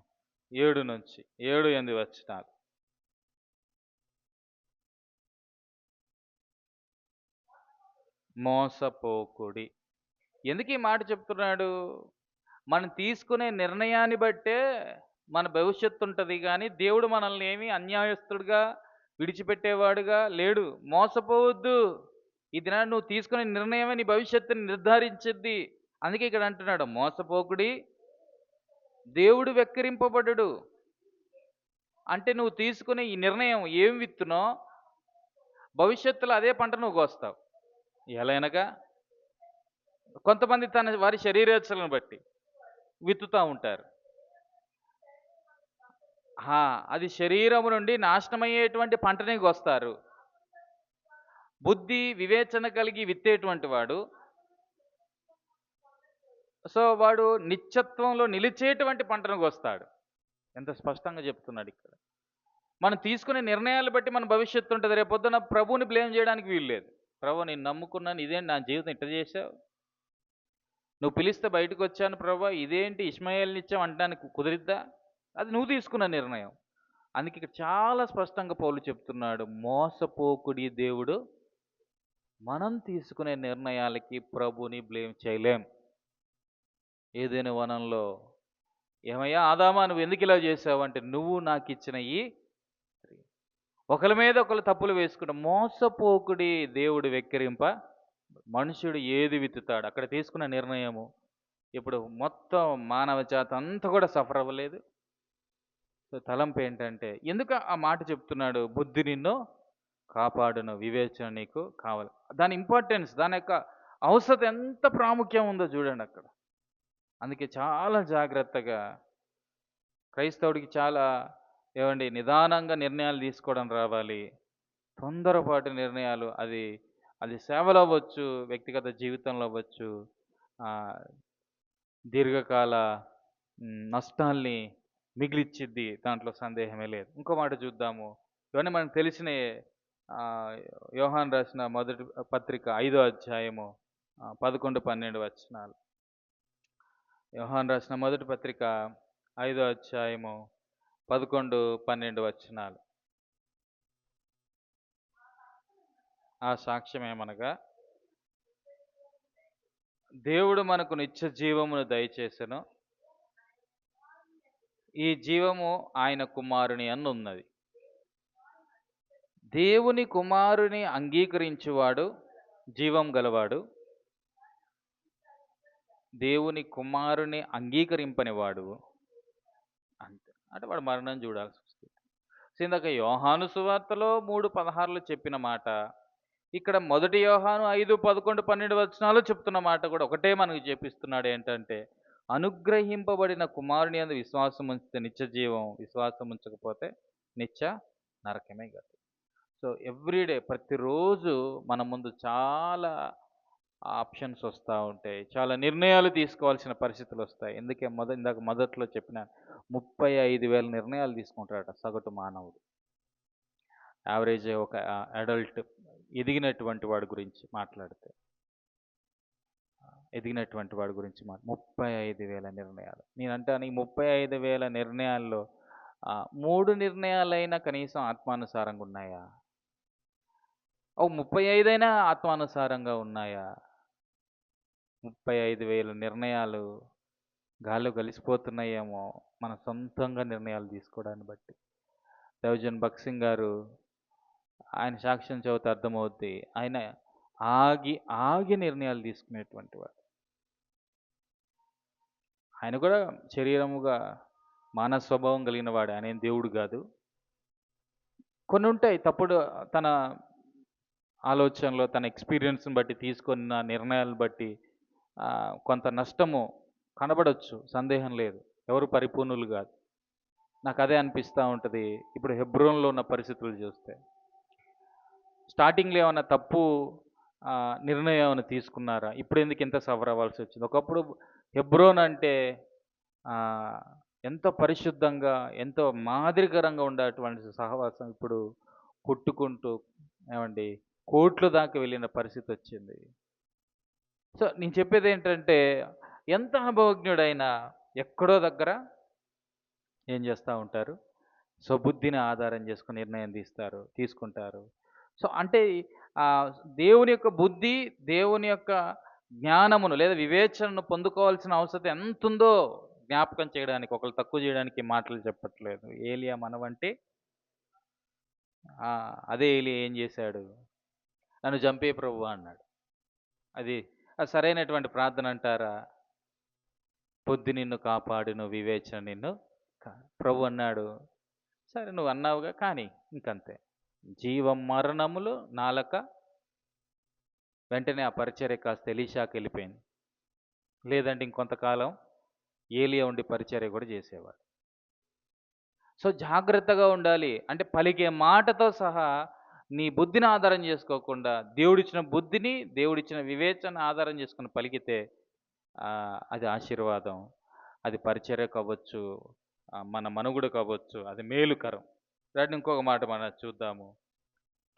7 నుంచి 7, 8 వచనాలు. మోసపోకుడి. ఎందుకు ఈ మాట చెప్తున్నాడు? మనం తీసుకునే నిర్ణయాన్ని బట్టే మన భవిష్యత్తు ఉంటది గానీ, దేవుడు మనల్ని ఏమి అన్యాయస్తుడుగా, విడిచిపెట్టేవాడుగా లేడు. మోసపోవద్దు. ఈ దినాన నువ్వు తీసుకునే నిర్ణయమే నీ భవిష్యత్తుని నిర్ధారించిద్ది. అందుకే ఇక్కడ అంటున్నాడు, మోసపోకుడి, దేవుడు వెక్కిరింపబడడు. అంటే నువ్వు తీసుకునే ఈ నిర్ణయం ఏం విత్తునో, భవిష్యత్తులో అదే పంట నువ్వు కోస్తావు. ఎలయనగా కొంతమంది వారి శరీరేచ్ఛలను బట్టి విత్తుతా ఉంటారు. అది శరీరము నుండి నాశనమయ్యేటువంటి పంటనే కోస్తారు. బుద్ధి, వివేచన కలిగి విత్తేటువంటి వాడు, సో వాడు నిత్యత్వంలో నిలిచేటువంటి పంటను కోస్తాడు. ఎంత స్పష్టంగా చెప్తున్నాడు ఇక్కడ. మనం తీసుకునే నిర్ణయాలు బట్టి మన భవిష్యత్తు ఉంటుంది. రేపొద్దున ప్రభువుని బ్లేమ్ చేయడానికి వీలు లేదు. ప్రభు నేను నమ్ముకున్నాను, ఇదేంటి నా జీవితం ఇట్ట చేశావు? నువ్వు పిలిస్తే బయటకు వచ్చాను ప్రభు, ఇదేంటి ఇష్మాయేల్నిచ్చావు అనడానికి కుదిరిద్దా? అది నువ్వు తీసుకున్న నిర్ణయం. అందుకే ఇక్కడ చాలా స్పష్టంగా పౌలు చెప్తున్నాడు, మోసపోకుడి. దేవుడు మనం తీసుకునే నిర్ణయాలకి ప్రభుని బ్లేమ్ చేయలేం. ఏదైనా వనంలో ఏమయ్యా ఆదామా నువ్వు ఎందుకు ఇలా చేసావు అంటే, నువ్వు నాకు ఇచ్చిన ఈ ఒకరి మీద ఒకరు తప్పులు వేసుకుంటా. మోసపోకుడి, దేవుడు వెక్కిరింప. మనుషుడు ఏది విత్తుతాడు అక్కడ తీసుకున్న నిర్ణయము ఇప్పుడు మొత్తం మానవ జాతి అంతా కూడా సఫర్ అవ్వలేదు. సో తలంపు ఏంటంటే, ఎందుకు ఆ మాట చెప్తున్నాడు? బుద్ధి నిన్ను కాపాడును, వివేచన నీకు కావాలి. దాని ఇంపార్టెన్స్, దాని యొక్క అవసరం ఎంత ప్రాముఖ్యం ఉందో చూడండి అక్కడ. అందుకే చాలా జాగ్రత్తగా క్రైస్తవుడికి చాలా ఏమండి నిదానంగా నిర్ణయాలు తీసుకోవడం రావాలి. తొందరపాటు నిర్ణయాలు అది అది సేవలో అవ్వచ్చు, వ్యక్తిగత జీవితంలో అవ్వచ్చు, దీర్ఘకాల నష్టాల్ని మిగిలిచ్చిద్ది, దాంట్లో సందేహమే లేదు. ఇంకో మాట చూద్దాము. ఇవన్నీ మనకు తెలిసిన యోహాను రాసిన మొదటి పత్రిక 5వ అధ్యాయము 11, 12 వచనాలు. యోహాను రాసిన మొదటి పత్రిక 5వ అధ్యాయము 11, 12 వచనాలు. ఆ సాక్ష్యం ఏమనగా, దేవుడు మనకు నిత్య జీవమును దయచేసెను, ఈ జీవము ఆయన కుమారుని ఉన్నది. దేవుని కుమారుని అంగీకరించువాడు జీవం గలవాడు, దేవుని కుమారుని అంగీకరింపనివాడు అంతే. అంటే వాడు మరణం చూడాల్సి వస్తుంది. ఇందాక యోహాను సువార్తలో 3:16 చెప్పిన మాట, ఇక్కడ మొదటి యోహాను 5, 11, 12 వచనాలు చెప్తున్న మాట కూడా ఒకటే మనకు చెప్పిస్తున్నాడు. ఏంటంటే, అనుగ్రహింపబడిన కుమారుని యందు విశ్వాసం ఉంచితే నిత్య జీవం, విశ్వాసం ఉంచకపోతే నిత్య నరకమే గతి. సో ఎవ్రీడే, ప్రతిరోజు మన ముందు చాలా ఆప్షన్స్ వస్తూ ఉంటాయి, చాలా నిర్ణయాలు తీసుకోవాల్సిన పరిస్థితులు వస్తాయి. ఎందుకే ఇందాక మొదట్లో చెప్పిన 35,000 నిర్ణయాలు తీసుకుంటాడట సగటు మానవుడు. యావరేజ్ ఒక అడల్ట్ ఎదిగినటువంటి వాడి గురించి మాట్లాడితే, ఎదిగినటువంటి వాడి గురించి 35,000 నిర్ణయాలు. నేనంటాను ఈ 35,000 నిర్ణయాల్లో 3 నిర్ణయాలైనా కనీసం ఆత్మానుసారంగా ఉన్నాయా? 35 అయినా ఆత్మానుసారంగా ఉన్నాయా? 35,000 నిర్ణయాలు గాల్లో కలిసిపోతున్నాయేమో మన సొంతంగా నిర్ణయాలు తీసుకోవడాన్ని బట్టి. దైవజన్ భగత్ సింగ్ గారు ఆయన సాక్ష్యం చదివితే అర్థమవుద్ది. ఆయన ఆగి, ఆగి నిర్ణయాలు తీసుకునేటువంటి వాడు. ఆయన కూడా శరీరముగా మానవ స్వభావం కలిగిన వాడే. ఆయనేం దేవుడు గాదు. కొన్నుంటాయి తప్పుడు తన ఆలోచనలో, తన ఎక్స్‌పీరియన్స్‌ని బట్టి తీసుకున్న నిర్ణయాలను బట్టి కొంత నష్టము కనబడొచ్చు. సందేహం లేదు. ఎవరు పరిపూర్ణులు గాదు. నాకదే అనిపిస్తా ఉంటది. ఇప్పుడు హెబ్రోన్‌లో ఉన్న పరిస్థితులు చూస్తే. స్టార్టింగ్‌లో ఏమన్నా తప్పు నిర్ణయం ఏమన్నా తీసుకున్నారా? ఇప్పుడెందుకు ఇంత సఫర్ అవ్వాల్సొచ్చింది? ఒకప్పుడు హెబ్రోన్ అంటే ఆహ్, ఎంతో పరిశుద్ధంగా, ఎంతో మాదిరికరంగా ఉండేటువంటి సహవాసం ఇప్పుడు కొట్టుకుంటూ ఏమండి కోర్ట్‌ల దాకా వెళ్ళిన పరిస్థితొచ్చింది. సో, నేను చెప్పేదేంటంటే ఎంత అనుభవజ్ఞుడైనా ఎక్కడో దగ్గర ఏం చేస్తా ఉంటారు? స్వబుద్ధిని ఆధారం చేసుకొని నిర్ణయం తీసుకుంటారు. సో, అంటే ఆహ్, దేవుని యొక్క బుద్ధి, దేవుని యొక్క జ్ఞానమును లేదా వివేచనను పొందుకోవాల్సిన అవసరం ఎంతుందో జ్ఞాపకం చేయడానికి, ఒకళ్ళు తక్కువ చేయడానికి ఈ మాటలు చెప్పట్లేదు. ఏలియా మనవంటే అదే ఏలియా ఏం చేశాడు? "నన్ను చంపేయి ప్రభువా" అన్నాడు. అది సరైనటువంటి ప్రార్థన అంటారా? "బుద్ధి నిన్ను కాపాడును, వివేచన నిన్ను" ప్రభు అన్నాడు, "సరే నువ్వు అన్నావుగా కానీ" ఇంకంతే. జీవం మరణములు నాలక వెంటనే ఆ పరిచర్య కాస్త ఎలీషాకెళ్ళిపోయింది. లేదంటే ఇంకొంతకాలం ఏలియా ఉండి పరిచర్య కూడా చేసేవాడు. సో, జాగ్రత్తగా ఉండాలి. అంటే పలికే మాటతో సహా నీ బుద్ధిని ఆధారం చేసుకోకుండా దేవుడిచ్చిన బుద్ధిని, దేవుడిచ్చిన వివేచన ఆధారం చేసుకొని పలికితే అది ఆశీర్వాదం. అది పరిచర్య కావచ్చు, మన మనుగడ కావచ్చు, అది మేలుకరం. రండి ఇంకొక మాట మనం చూద్దాము.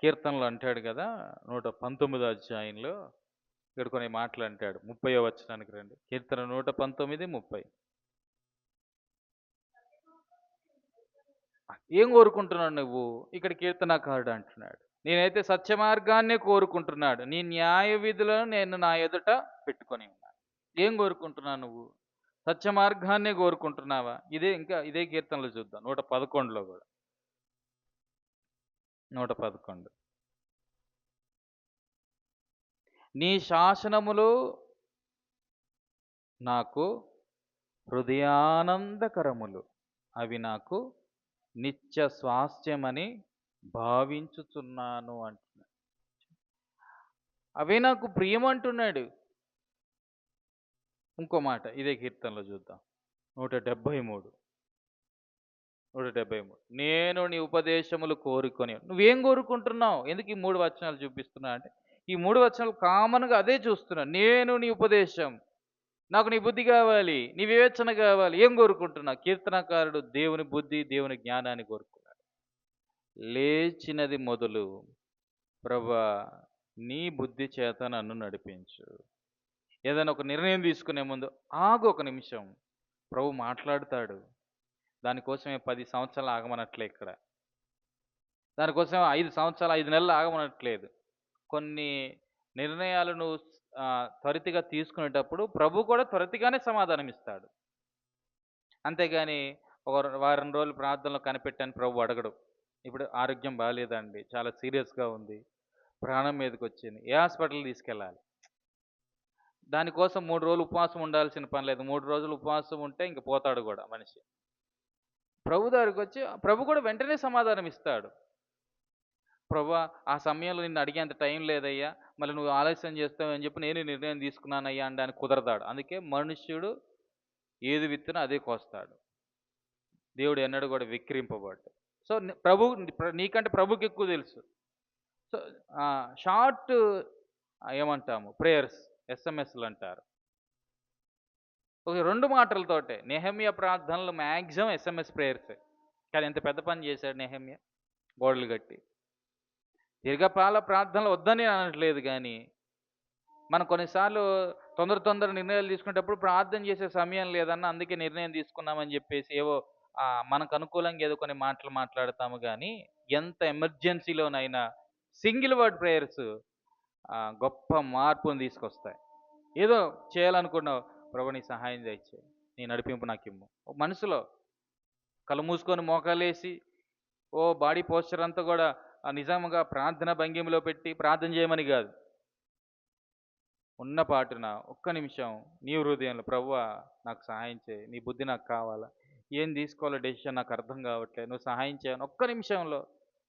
కీర్తనలు అంటాడు కదా! 119 అధ్యాయంలో ఇక్కడ కొన్ని మాటలు అంటాడు. 30వ వచనానికి రండి. కీర్తన 119, 30. ఏం కోరుకుంటున్నావు నువ్వు? ఇక్కడ కీర్తనాకారుడు అంటున్నాడు. నేనైతే సత్య మార్గాన్నే కోరుకుంటున్నాడు. నీ న్యాయ విధులను నేను నా ఎదుట పెట్టుకొని ఉన్నాను. ఏం కోరుకుంటున్నావు నువ్వు? సత్య మార్గాన్నే కోరుకుంటున్నావా? ఇదే కీర్తనలో చూద్దాం. 111లో కూడా. 111. నీ శాసనములు నాకు హృదయానందకరములు. అవి నాకు నిత్య స్వాస్థ్యమని భావించుచున్నాను అంటున్నాడు. అవే నాకు ప్రియం అంటున్నాడు. ఇంకో మాట ఇదే కీర్తనలో చూద్దాం. 173. 173. నేను నీ ఉపదేశములు కోరుకొని నువ్వేం కోరుకుంటున్నావు? ఎందుకు ఈ 3 వచనాలు చూపిస్తున్నా అంటే, ఈ 3 వచనాలు కామన్‌గా అదే చూస్తున్నా. నేను నీ ఉపదేశం, నాకు నీ బుద్ధి కావాలి, నీ వివేచన కావాలి. ఏం కోరుకుంటున్నా? కీర్తనకారుడు దేవుని బుద్ధి, దేవుని జ్ఞానాన్ని కోరుకున్నాడు. లేచినది మొదలు ప్రభువా నీ బుద్ధి చేత నన్ను నడిపించు. ఏదైనా ఒక నిర్ణయం తీసుకునే ముందు ఆగు ఒక నిమిషం. ప్రభు మాట్లాడతాడు. దానికోసమే 10 సంవత్సరాలు ఆగమనట్లే ఇక్కడ. దానికోసం 5 సంవత్సరాలు, 5 నెలలు ఆగమనట్లేదు. కొన్ని నిర్ణయాలు నువ్వు త్వరితగా తీసుకునేటప్పుడు ప్రభు కూడా త్వరితగానే సమాధానం ఇస్తాడు. అంతేగాని ఒక వారం రోజులు ప్రార్థనలో కనిపెట్టని ప్రభు అడగడు. ఇప్పుడు ఆరోగ్యం బాలేదండి. చాలా సీరియస్‌గా ఉంది. ప్రాణం మీదకొచ్చింది. ఏ హాస్పిటల్‌కి తీసుకెళ్ళాలి? దానికోసం 3 రోజులు ఉపవాసం ఉండాల్సిన పని లేదు. 3 రోజులు ఉపవాసం ఉంటే ఇంక పోతాడు గూడా మనిషి. ప్రభు దగ్గరికొచ్చి ప్రభు కూడా వెంటనే సమాధానం ఇస్తాడు. "ప్రభువా ఆ సమయంలో నిన్ను అడిగేంత టైం లేదయ్యా. మళ్ళీ నువ్వు ఆలస్యం చేస్తావని చెప్పి నేనే నిర్ణయం తీసుకున్నానయ్యా" అనడానికి కుదరదాడు. అందుకే మనుష్యుడు ఏది విత్తునో అదే కోస్తాడు. దేవుడు ఎన్నడూ కూడా వెక్కిరింపబడ్డు. సో, నీకంటే ప్రభువుకి ఎక్కువ తెలుసు. సో, షార్ట్ ఏమంటాము ప్రేయర్స్ ఎస్ఎంఎస్‌లంటారు. ఒక 2 మాటలతోటే నెహెమ్యా ప్రార్థనలు మాక్సిమం ఎస్ఎంఎస్ ప్రేయర్సే. కానీ ఎంత పెద్ద పని చేశాడు నెహెమ్యా గోడలు కట్టి. దీర్ఘకాల ప్రార్థనలు వద్దని నేను అనట్లేదు గానీ, మనం కొన్నిసార్లు తొందర నిర్ణయాలు తీసుకునేటప్పుడు ప్రార్థన చేసే సమయం లేదన్న అందుకే నిర్ణయం తీసుకున్నామని చెప్పేసి ఏవో మనకు అనుకూలంగా ఏదో కొన్ని మాటలు మాట్లాడతాము గానీ, ఎంత ఎమర్జెన్సీలోనైనా సింగిల్ వర్డ్ ప్రేయర్స్ గొప్ప మార్పుని తీసుకొస్తాయి. ఏదో చేయాలనుకున్నావు, ప్రభు నీ సహాయం దయచేయి. నీ నడిపింపు నాకిమ్ము. మనసులో కళ్ళు మూసుకొని మోకాలేసి బాడీ పోస్చర్ అంతా కూడా నిజంగా ప్రార్థన భంగిమలో పెట్టి ప్రార్థన చేయమని కాదు. ఉన్న పాటున ఒక్క నిమిషం నీ హృదయంలో ప్రభువా నాకు సహాయం చేయి. నీ బుద్ధి నాకు కావాలా. ఏం తీసుకోవాలో డెసిషన్ నాకు అర్థం కావట్లేదు. నువ్వు సహాయం చేయని ఒక్క నిమిషంలో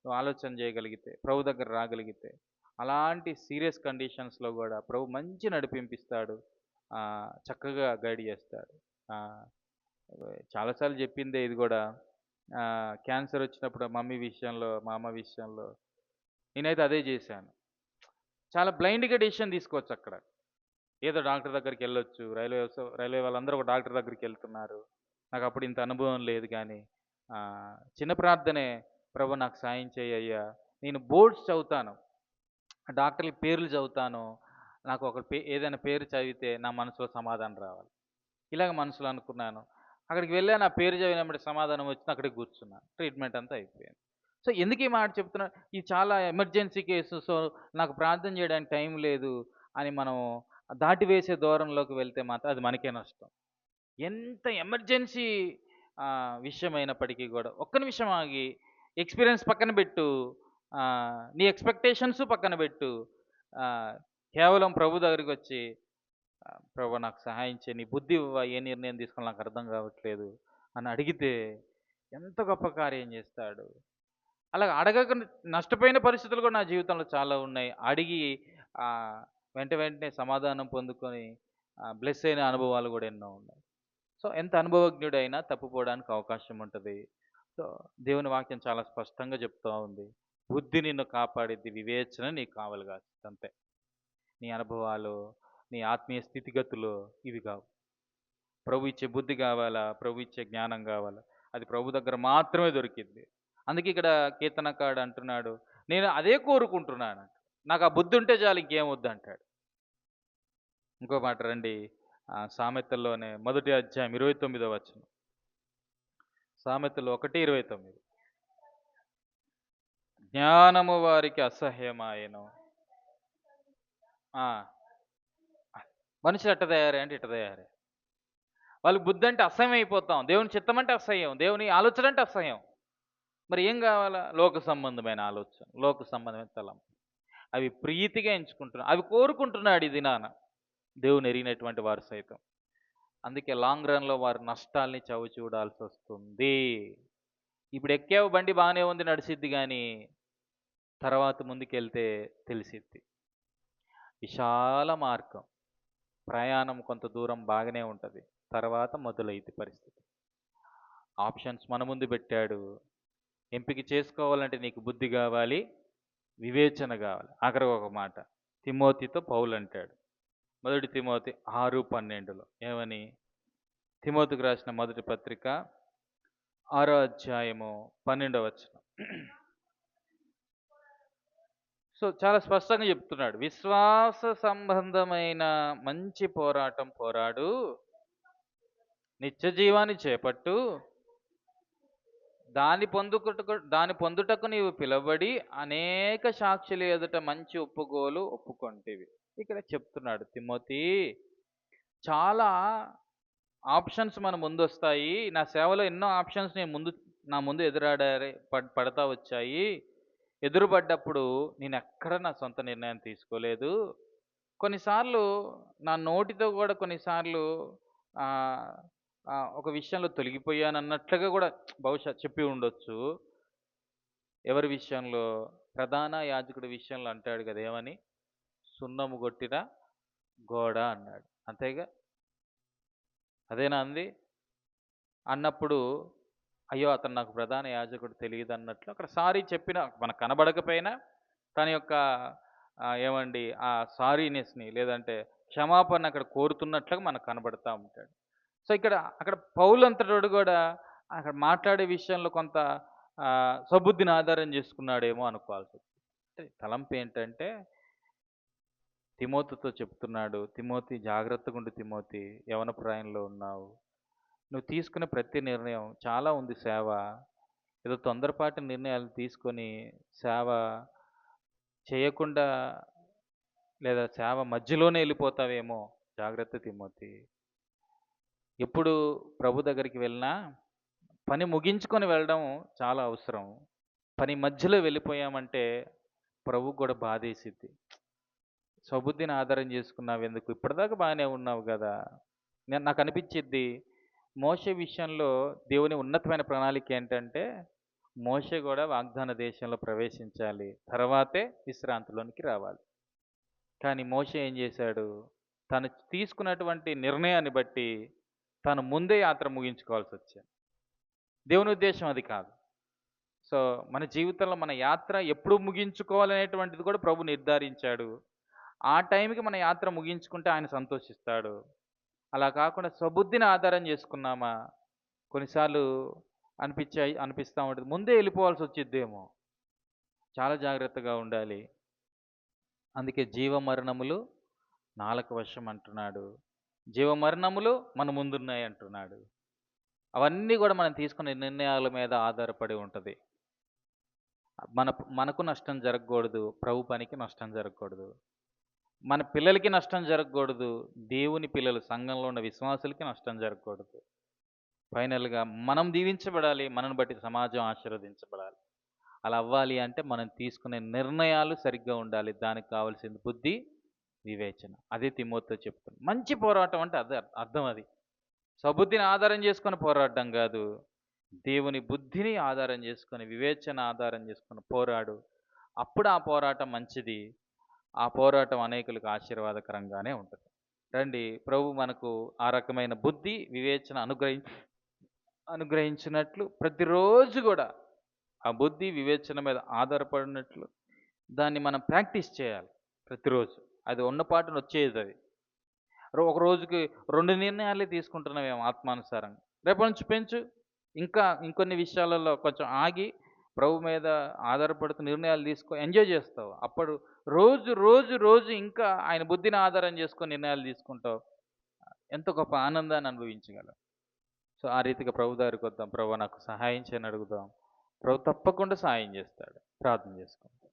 నువ్వు ఆలోచన చేయగలిగితే, ప్రభు దగ్గర రాగలిగితే, అలాంటి సీరియస్ కండిషన్స్‌లో గూడా ప్రభు మంచి నడిపింపిస్తాడు. చక్కగా గైడ్ చేస్తాడు. ఆహ్, చాలా సార్లు చెప్పిందే ఇది గూడా. క్యాన్సర్ వచ్చినప్పుడు మమ్మీ విషయంలో, మా అమ్మ విషయంలో నేనైతే అదే చేశాను. చాలా బ్లైండ్‌గా డెసిషన్ తీసుకోవచ్చక్కడ. ఏదో డాక్టర్ దగ్గరికెళ్ళొచ్చు. రైల్వే వాళ్ళందరూ ఒక డాక్టర్ దగ్గరికెళ్తున్నారు. నాకప్పుడు ఇంత అనుభవం లేదు గానీ, చిన్న ప్రార్థనే, ప్రభు నాకు సాయం చెయ్యయ్యా. నేను బోర్డ్స్ చదువుతాను. డాక్టర్ల పేర్లు చదువుతాను. నాకు ఒక ఏదైనా పేరు చదివితే నా మనసులో సమాధానం రావాలి. ఇలాగ మనసులో అనుకున్నాను. అక్కడికి వెళ్ళాను. ఆ పేరు చదివినెంబటే సమాధానం వచ్చింది. అక్కడే కూర్చున్నా. ట్రీట్మెంట్ అంతా అయిపోయింది. సో, ఎందుకు ఈ మాట చెప్తున్నా? ఇది చాలా ఎమర్జెన్సీ కేసు. సో, నాకు ప్రార్థన చేయడానికి టైం లేదు అని మనం దాటివేసే దూరంలోకి వెళ్తే మాత్రం అది మనకే నష్టం. ఎంత ఎమర్జెన్సీ విషయమైనప్పటికీ గూడా ఒక్క నిమిషం ఆగి ఎక్స్‌పీరియన్స్ పక్కన బెట్టు. నీ ఎక్స్‌పెక్టేషన్స్ పక్కన బెట్టు. ఆహ్, కేవలం ప్రభు దగ్గరికొచ్చి ప్రభు నాకు సహాయం చేయి. నీ బుద్ధి ఇవ్వవా? ఏ నిర్ణయం తీసుకోవాలో నాకు అర్థం కావట్లేదు అని అడిగితే ఎంత గొప్ప కార్యం చేస్తాడు. అలాగ అడగక నష్టపోయిన పరిస్థితులు కూడా నా జీవితంలో చాలా ఉన్నాయి. అడిగి ఆహ్, వెంటనే సమాధానం పొందుకొని బ్లెస్ అయిన అనుభవాలు కూడా ఎన్నో ఉన్నాయి. సో, ఎంత అనుభవజ్ఞుడైనా తప్పిపోవడానికి అవకాశం ఉంటది. సో, దేవుని వాక్యం చాలా స్పష్టంగా చెప్తా ఉంది. బుద్ధి నిన్ను కాపాడిద్ది, వివేచన నీకు కావలి కాస్తది అంతే. నీ అనుభవాలు, నీ ఆత్మీయ స్థితిగతులు ఇవి కావు. ప్రభు ఇచ్చే బుద్ధి కావాలా, ప్రభు ఇచ్చే జ్ఞానం కావాలా, అది ప్రభు దగ్గర మాత్రమే దొరికిద్ది. అందుకే ఇక్కడ కీర్తనకారుడు అంటున్నాడు, నేను అదే కోరుకుంటున్నాను. నాకు ఆ బుద్ధి ఉంటే చాలు ఇంకేం వద్దంటాడు. ఇంకో మాట రండి. సామెతల్లోనే మొదటి అధ్యాయం 29వ వచనం. సామెతలు 1:29. జ్ఞానము వారికి అసహ్యమాయెను. ఆ! మనుషులు ఎట్ట తయారయ్యారంటే ఇట్ట తయారయ్యారు. వాళ్ళకి బుద్ధి అంటే అసహ్యం అయిపోతాం. దేవుని చిత్తం అంటే అసహ్యం. దేవుని ఆలోచన అంటే అసహ్యం. మరి ఏం కావాలా? లోక సంబంధమైన ఆలోచన, లోక సంబంధమైన తలంపు. అవి ప్రీతిగా ఎంచుకుంటున్నా, అవి కోరుకుంటున్నాడు ఈ దినాన దేవుని ఎరిగినటువంటి వారు సైతం. అందుకే లాంగ్ రన్‌లో వారు నష్టాల్ని చవి చూడాల్సొస్తుంది. ఇప్పుడు ఎక్కావు బండి బానే ఉంది నడిసిద్ది గానీ, తర్వాత ముందుకెళ్తే తెలిసిద్ది. విశాల మార్గం. ప్రయాణం కొంత దూరం బాగానే ఉంటది. తర్వాత మొదలైద్ది పరిస్థితి. ఆప్షన్స్ మన ముందు పెట్టాడు. ఎంపిక చేసుకోవాలంటే నీకు బుద్ధి గావాలి, వివేచన గావాలి. ఆఖరికి ఒక మాట తిమోతితో పౌలంటాడు. మొదటి తిమోతి 6:12లో ఏమని? తిమోతికి రాసిన మొదటి పత్రిక 6 అధ్యాయము 12వ వచనం. సో, చాలా స్పష్టంగా చెప్తున్నాడు. విశ్వాస సంబంధమైన మంచి పోరాటం పోరాడు, నిత్య జీవాన్ని చేపట్టు, దాని పొందుటకు నీవు పిలువబడి అనేక సాక్షుల ఎదుట మంచి ఒప్పుకోలు ఒప్పుకొంటివి. ఇక్కడ చెప్తున్నాడు తిమోతి, చాలా ఆప్షన్స్ మన ముందొస్తాయి. నా సేవలో ఎన్నో ఆప్షన్స్ నా ముందు ఎదురాడాయి పడతా వచ్చాయి. ఎదురుపడ్డప్పుడు నేనెక్కడ నా సొంత నిర్ణయం తీసుకోలేదు. కొన్నిసార్లు నా నోటితో గూడా కొన్నిసార్లు ఆహ్, ఒక విషయంలో తొలగిపోయానన్నట్లుగా గూడా బహుశా చెప్పి ఉండొచ్చు. ఎవరి విషయంలో? ప్రధాన యాజకుడి విషయంలో అంటాడు గదా! ఏమని? సున్నము గొట్టిన గోడ అన్నాడు. అంతేగా? అదేనా అంది? అన్నప్పుడు, అయ్యో! అతను నాకు ప్రధాన యాజకుడు తెలీదన్నట్లు అక్కడ సారీ చెప్పిన మనకు కనబడకపోయినా తన యొక్క ఏమండి ఆ సారీనెస్‌ని లేదంటే క్షమాపణ అక్కడ కోరుతున్నట్లుగా మనకు కనబడతా ఉంటాడు. సో, అక్కడ పౌలంతటోడు గూడా అక్కడ మాట్లాడే విషయంలో కొంత సబుద్ధిని ఆధారం చేసుకున్నాడేమో అనుకోవాల్సొచ్చింది. అంటే తలంపేంటంటే తిమోతితో చెప్తున్నాడు. తిమోతి జాగ్రత్తగుండు తిమోతి. యవ్వన ప్రాయంలో ఉన్నావు. నువ్వు తీసుకునే ప్రతి నిర్ణయం చాలా ఉంది సేవ. ఏదో తొందరపాటు నిర్ణయాలు తీసుకొని సేవ చేయకుండా లేదా సేవ మధ్యలోనే ఎళ్ళిపోతావేమో. జాగ్రత్త తిమోతి. ఎప్పుడు ప్రభు దగ్గరికి వెళ్ళినా పని ముగించుకొని వెళ్ళడం చాలా అవసరం. పని మధ్యలో వెళ్ళిపోయామంటే ప్రభువుకి కూడా బాధేసిద్ది. స్వబుద్ధిని ఆధారం చేసుకున్నావెందుకు? ఇప్పటిదాకా బాగానే ఉన్నావు గదా! నాకనిపిచ్చిద్ది మోషే విషయంలో దేవుని ఉన్నతమైన ప్రణాళిక ఏంటంటే, మోషే గూడా వాగ్దాన దేశంలో ప్రవేశించాలి. తర్వాతే విశ్రాంతిలోనికి రావాలి. కానీ మోషే ఏం జేశాడు? తను తీసుకున్నటువంటి నిర్ణయాన్ని బట్టి తను ముందే యాత్ర ముగించుకోవాల్సొచ్చింది. దేవుని ఉద్దేశ్యం అది కాదు. సో, మన జీవితంలో మన యాత్ర ఎప్పుడు ముగించుకోవాలనేటువంటిది కూడా ప్రభు నిర్ధారించాడు. ఆ టైంకి మన యాత్ర ముగించుకుంటే ఆయన సంతోషిస్తాడు. అలా కాకుండా స్వబుద్ధిని ఆధారం చేసుకున్నామా, కొన్నిసార్లు అనిపిస్తా ఉంటది. ముందే ఎళ్ళిపోవాల్సొచ్చిద్దేమో. చాలా జాగ్రత్తగా ఉండాలి. అందుకే జీవమరణములు నాలుక వశం అంటున్నాడు. జీవమరణములు మన ముందున్నాయి అంటున్నాడు. అవన్నీ గూడా మనం తీసుకునే నిర్ణయాల మీద ఆధారపడి ఉంటది. మనకు నష్టం జరగకూడదు. ప్రభు పనికి నష్టం జరగకూడదు. మన పిల్లలకి నష్టం జరగకూడదు. దేవుని పిల్లలు సంఘంలో ఉన్న విశ్వాసులకి నష్టం జరగకూడదు. ఫైనల్‌గా మనం దీవించబడాలి. మనల్ని బట్టి సమాజం ఆశీర్వదించబడాలి. అలా అవ్వాలి అంటే మనం తీసుకునే నిర్ణయాలు సరిగ్గా ఉండాలి. దానికి కావాల్సింది బుద్ధి, వివేచన. అదే తిమోతితో చెప్తున్నా. మంచి పోరాటం అంటే అదే అర్థం అది. స్వబుద్ధిని ఆధారం చేసుకొని పోరాడడం గాదు. దేవుని బుద్ధిని ఆధారం చేసుకొని, వివేచన ఆధారం చేసుకొని పోరాడు. అప్పుడు ఆ పోరాటం మంచిది. ఆ పోరాటం అనేకులకు ఆశీర్వాదకరంగానే ఉంటది. రండి ప్రభు మనకు ఆ రకమైన బుద్ధి, వివేచన అనుగ్రహించినట్లు ప్రతిరోజు గూడా ఆ బుద్ధి, వివేచన మీద ఆధారపడినట్లు దాన్ని మనం ప్రాక్టీస్ చేయాలి ప్రతిరోజు. అది ఉన్నపాటున వచ్చేదది. ఒక రోజుకి 2 నిర్ణయాలే తీసుకుంటున్నావేమో ఆత్మానుసారంగా. రేపటి నుంచి పెంచు. ఇంకా ఇంకొన్ని విషయాలలో కొంచెం ఆగి ప్రభు మీద ఆధారపడుతూ నిర్ణయాలు తీసుకో. ఎంజాయ్ చేస్తావు. అప్పుడు రోజు ఇంకా ఆయన బుద్ధిని ఆధారం చేసుకొని నిర్ణయాలు తీసుకుంటావు. ఎంతో గొప్ప ఆనందాన్ని అనుభవించగలవు. సో, ఆ రీతిగా ప్రభు దగ్గరికొద్దాం. ప్రభువా నాకు సహాయం చేయని అడుగుదాం. ప్రభు తప్పకుండా సహాయం చేస్తాడు. ప్రార్థన చేసుకుందాం.